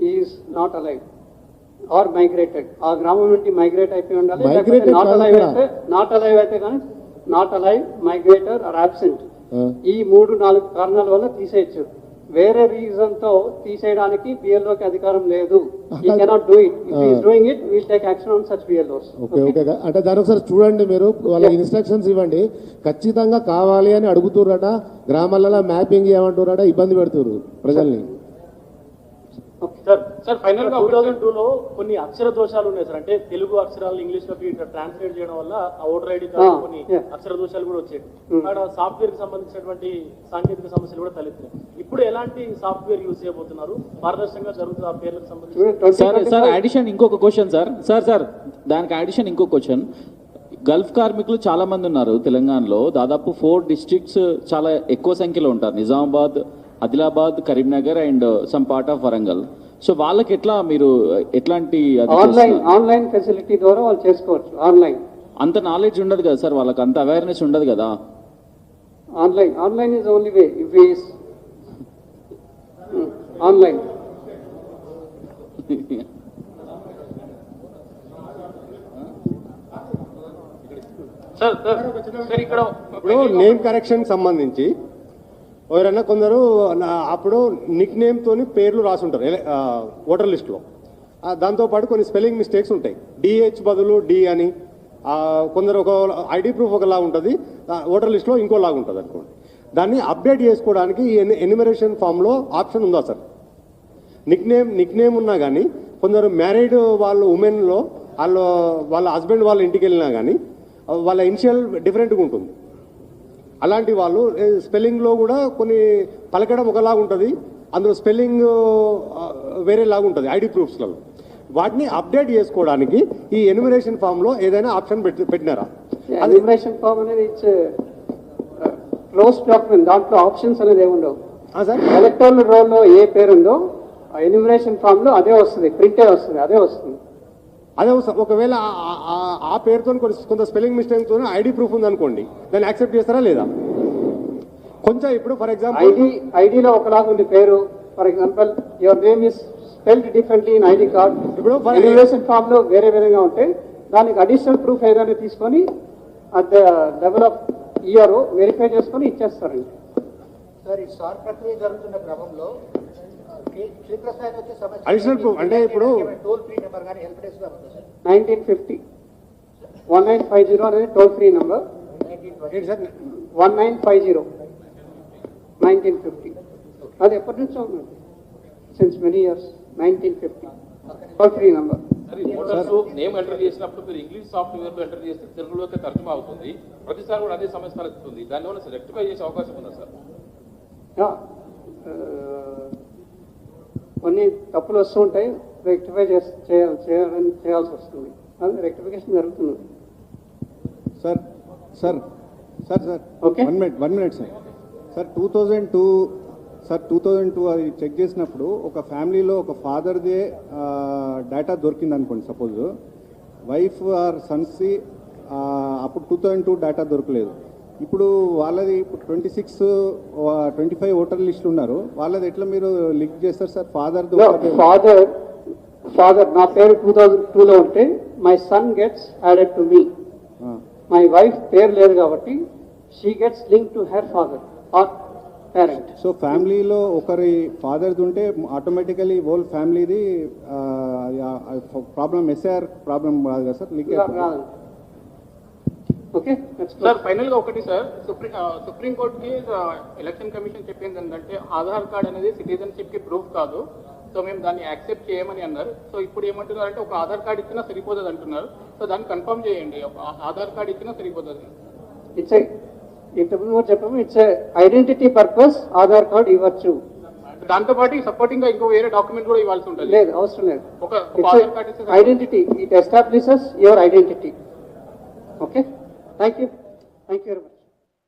he is not alive or migrated. ఆ గ్రామం నుండి మైగ్రేట్ అయిపోయి ఉండాలి. నాట్ అలైవ్ అయితే కానీ నాట్ అలైవ్, మైగ్రేటర్ ఆర్ అబ్సెంట్, ఈ 3-4 కారణాల వల్ల తీసేయచ్చు. వేరే రీజన్ తో తీసేయడానికి బిఎల్ఓకి అధికారం లేదు. he cannot do it. if he is doing it, we will take action on such BLOs. Okay అంటే దాని ఒకసారి చూడండి, మీరు వాళ్ళ ఇన్స్ట్రక్షన్స్ ఇవ్వండి. ఖచ్చితంగా కావాలి అని అడుగుతుర్రట. గ్రామాలలో మ్యాపింగ్ ఏమంటున్నారట, ఇబ్బంది పెడుతున్నారు ప్రజల్ని. సార్ ఫైనల్ గా 2002లో కొన్ని అక్షర దోషాలు ఉన్నాయి సార్. అంటే తెలుగు అక్షరాలు ఇంగ్లీష్ లోకి ట్రాన్స్లేట్ చేయడం వల్ల ఆ ఓటర్ ఐడి కార్డు కొన్ని అక్షర దోషాలు కూడా వచ్చాయి. అక్కడ సాఫ్ట్వేర్ కి సంబంధించినటువంటి సాంకేతిక సమస్యలు కూడా తలెత్తాయి. ఇప్పుడు ఎలాంటి సాఫ్ట్వేర్ యూజ్ చేయబోతున్నారు? పారదర్శకంగా జరుగుతుంది ఆ పేర్లకు సంబంధించి? సార్ అడిషన్ ఇంకొక క్వశ్చన్ సార్ దానికి అడిషన్ ఇంకో క్వశ్చన్. గల్ఫ్ కార్మికులు చాలా మంది ఉన్నారు తెలంగాణలో. దాదాపు 4 డిస్ట్రిక్ట్స్ చాలా ఎక్కువ సంఖ్యలో ఉంటారు, Nizamabad, Adilabad, Karimnagar and some part of Warangal. So వాళ్ళకి ఎట్లా మీరు ఎట్లాంటి ఆన్లైన్ ఫెసిలిటీ ద్వారా వాళ్ళు చేసుకోవచ్చు. ఆన్లైన్ అంత నాలెడ్జ్ ఉండదు కదా సార్, వాళ్ళకి అంత అవేర్నెస్ ఉండదు కదా. Online is only way. If is online ఇప్పుడు నేమ్ కరెక్షన్ సంబంధించి ఎవరైనా కొందరు అప్పుడు నిక్ నేమ్ తోని పేర్లు రాసుంటారు ఓటర్ లిస్టులో. దాంతోపాటు కొన్ని స్పెల్లింగ్ మిస్టేక్స్ ఉంటాయి. డిహెచ్ బదులు డి అని, కొందరు ఒక ఐడి ప్రూఫ్ ఒకలా ఉంటుంది, ఓటర్ లిస్టులో ఇంకోలాగా ఉంటుంది అనుకోండి. దాన్ని అప్డేట్ చేసుకోవడానికి ఈ ఎన్యూమరేషన్ ఫామ్లో ఆప్షన్ ఉందా సార్? నిక్ నేమ్ ఉన్నా కానీ కొందరు మ్యారీడ్ వాళ్ళు ఉమెన్లో వాళ్ళ హస్బెండ్ వాళ్ళ ఇంటికి వెళ్ళినా కానీ వాళ్ళ ఇనిషియల్ డిఫరెంట్గా ఉంటుంది. అలాంటి వాళ్ళు స్పెల్లింగ్లో కూడా కొన్ని పలకడం ఒకలాగా ఉంటుంది, అందులో స్పెల్లింగ్ వేరేలాగా ఉంటుంది ఐడి ప్రూఫ్స్లలో. వాటిని అప్డేట్ చేసుకోవడానికి ఈ ఎన్యూమరేషన్ ఫామ్లో ఏదైనా ఆప్షన్ పెట్టినారా? ఎన్యూమరేషన్ ఫామ్ అనేది ఇట్స్ క్లోజ్ డాక్యుమెంట్, దాంట్లో ఆప్షన్స్ అనేది ఏముండవు. ఎలక్టోరల్ రోల్లో ఏ పేరు ఉందో ఆ ఎన్యూమరేషన్ ఫామ్లో అదే వస్తుంది, ప్రింటే వస్తుంది, అదే వస్తుంది. అదే ఒకవేళ ఆ పేరుతో కొంత స్పెల్లింగ్ మిస్టేక్ తో ఐడి ప్రూఫ్ ఉంది అనుకోండి, దాన్ని యాక్సెప్ట్ చేస్తారా లేదా? కొంచెం ఇప్పుడు ఫర్ ఎగ్జాంపుల్ ఐడిలో ఒకలాగా ఉంది పేరు, for example your name is spelled differently in ID card. ఇప్పుడు ఎన్యూమరేషన్ ఫామ్ లో వేరే వేరేగా ఉంటే దానికి అడిషనల్ ప్రూఫ్ ఏదైనా తీసుకొని at the level of year verify చేసుకొని ఇచ్చేస్తారండి. సార్ ఈ సార్ ప్రక్రియ జరుగుతున్న క్రమంలో అడిషనల్ ప్రూఫ్ అంటే ఇప్పుడు టోల్ ఫ్రీ నెంబర్ కానీ హెల్ప్ డెస్క్ 1950 1950 అనేది టోల్ ఫ్రీ నెంబర్. 1950 1950 అది ఎప్పటి నుంచో ఉంది, since many years. 1950 toll free number. Name enter చేసినప్పుడు మీరు ఇంగ్లీష్ సాఫ్ట్వేర్ ఎంటర్ చేస్తే తెలుగులోకి తర్జుమా అవుతుంది, ప్రతిసారి కూడా అదే సమస్య తలెత్తుతుంది. దానివల్ల రెక్టిఫై చేసే అవకాశం ఉందా సార్? కొన్ని తప్పులు వస్తూ ఉంటాయి, రెక్టిఫై చేయాల్సి వస్తుంది. అది రెక్టిఫికేషన్ జరుగుతుంది. Sir sir sir sir okay. 1 minute sir. Sir 2002 అది చెక్ చేసినప్పుడు ఒక ఫ్యామిలీలో ఒక ఫాదర్దే డేటా దొరికింది అనుకోండి, సపోజ్ వైఫ్ ఆర్ సన్స్ది అప్పుడు 2002 డేటా దొరకలేదు. ఇప్పుడు వాళ్ళది ఇప్పుడు 25 ఓటర్ లిస్టులు ఉన్నారు, వాళ్ళది ఎట్లా మీరు లింక్ చేస్తారు సార్? ఫాదర్ నా పేరు 2002లో ఉంటే my son gets added to me. My wife పేరు లేదు కాబట్టి she gets link to her father or parent. So ఫ్యామిలీలో ఒకరి ఫాదర్ది ఉంటే ఆటోమేటికలీ హోల్ ఫ్యామిలీది ప్రాబ్లం, ఎస్ఐఆర్ ప్రాబ్లం రాదు కదా sir? Link okay sir final గా ఒకటి సార్, సుప్రీం కోర్టుకి ఎలక్షన్ కమిషన్ చెప్పింది ఏంటంటే ఆధార్ కార్డ్ అనేది సిటిజన్షిప్ కి ప్రూఫ్ కాదు, సో మేము దాన్ని యాక్సెప్ట్ చేయమని అన్నారు. సో ఇప్పుడు ఏమంటున్నారు అంటే ఒక ఆధార్ కార్డ్ ఇచ్చినా సరిపోతుంది అంటున్నారు. సో దాన్ని కన్ఫర్మ్ చేయండి, ఆధార్ కార్డ్ ఇచ్చినా సరిపోతుంది. ఇంతకుముందు చెప్పాము, it's identity purpose Aadhaar card ఇవ్వచ్చు. దాంతో పాటు సపోర్టింగ్ గా ఇంకో వేరే డాక్యుమెంట్ కూడా ఇవ్వాల్సి ఉంటుంది. లేదు, అవసరం లేదు. ఒక ఆధార్ కార్డ్ ఇస్తే identity, it establishes your identity. Okay, thank you very much.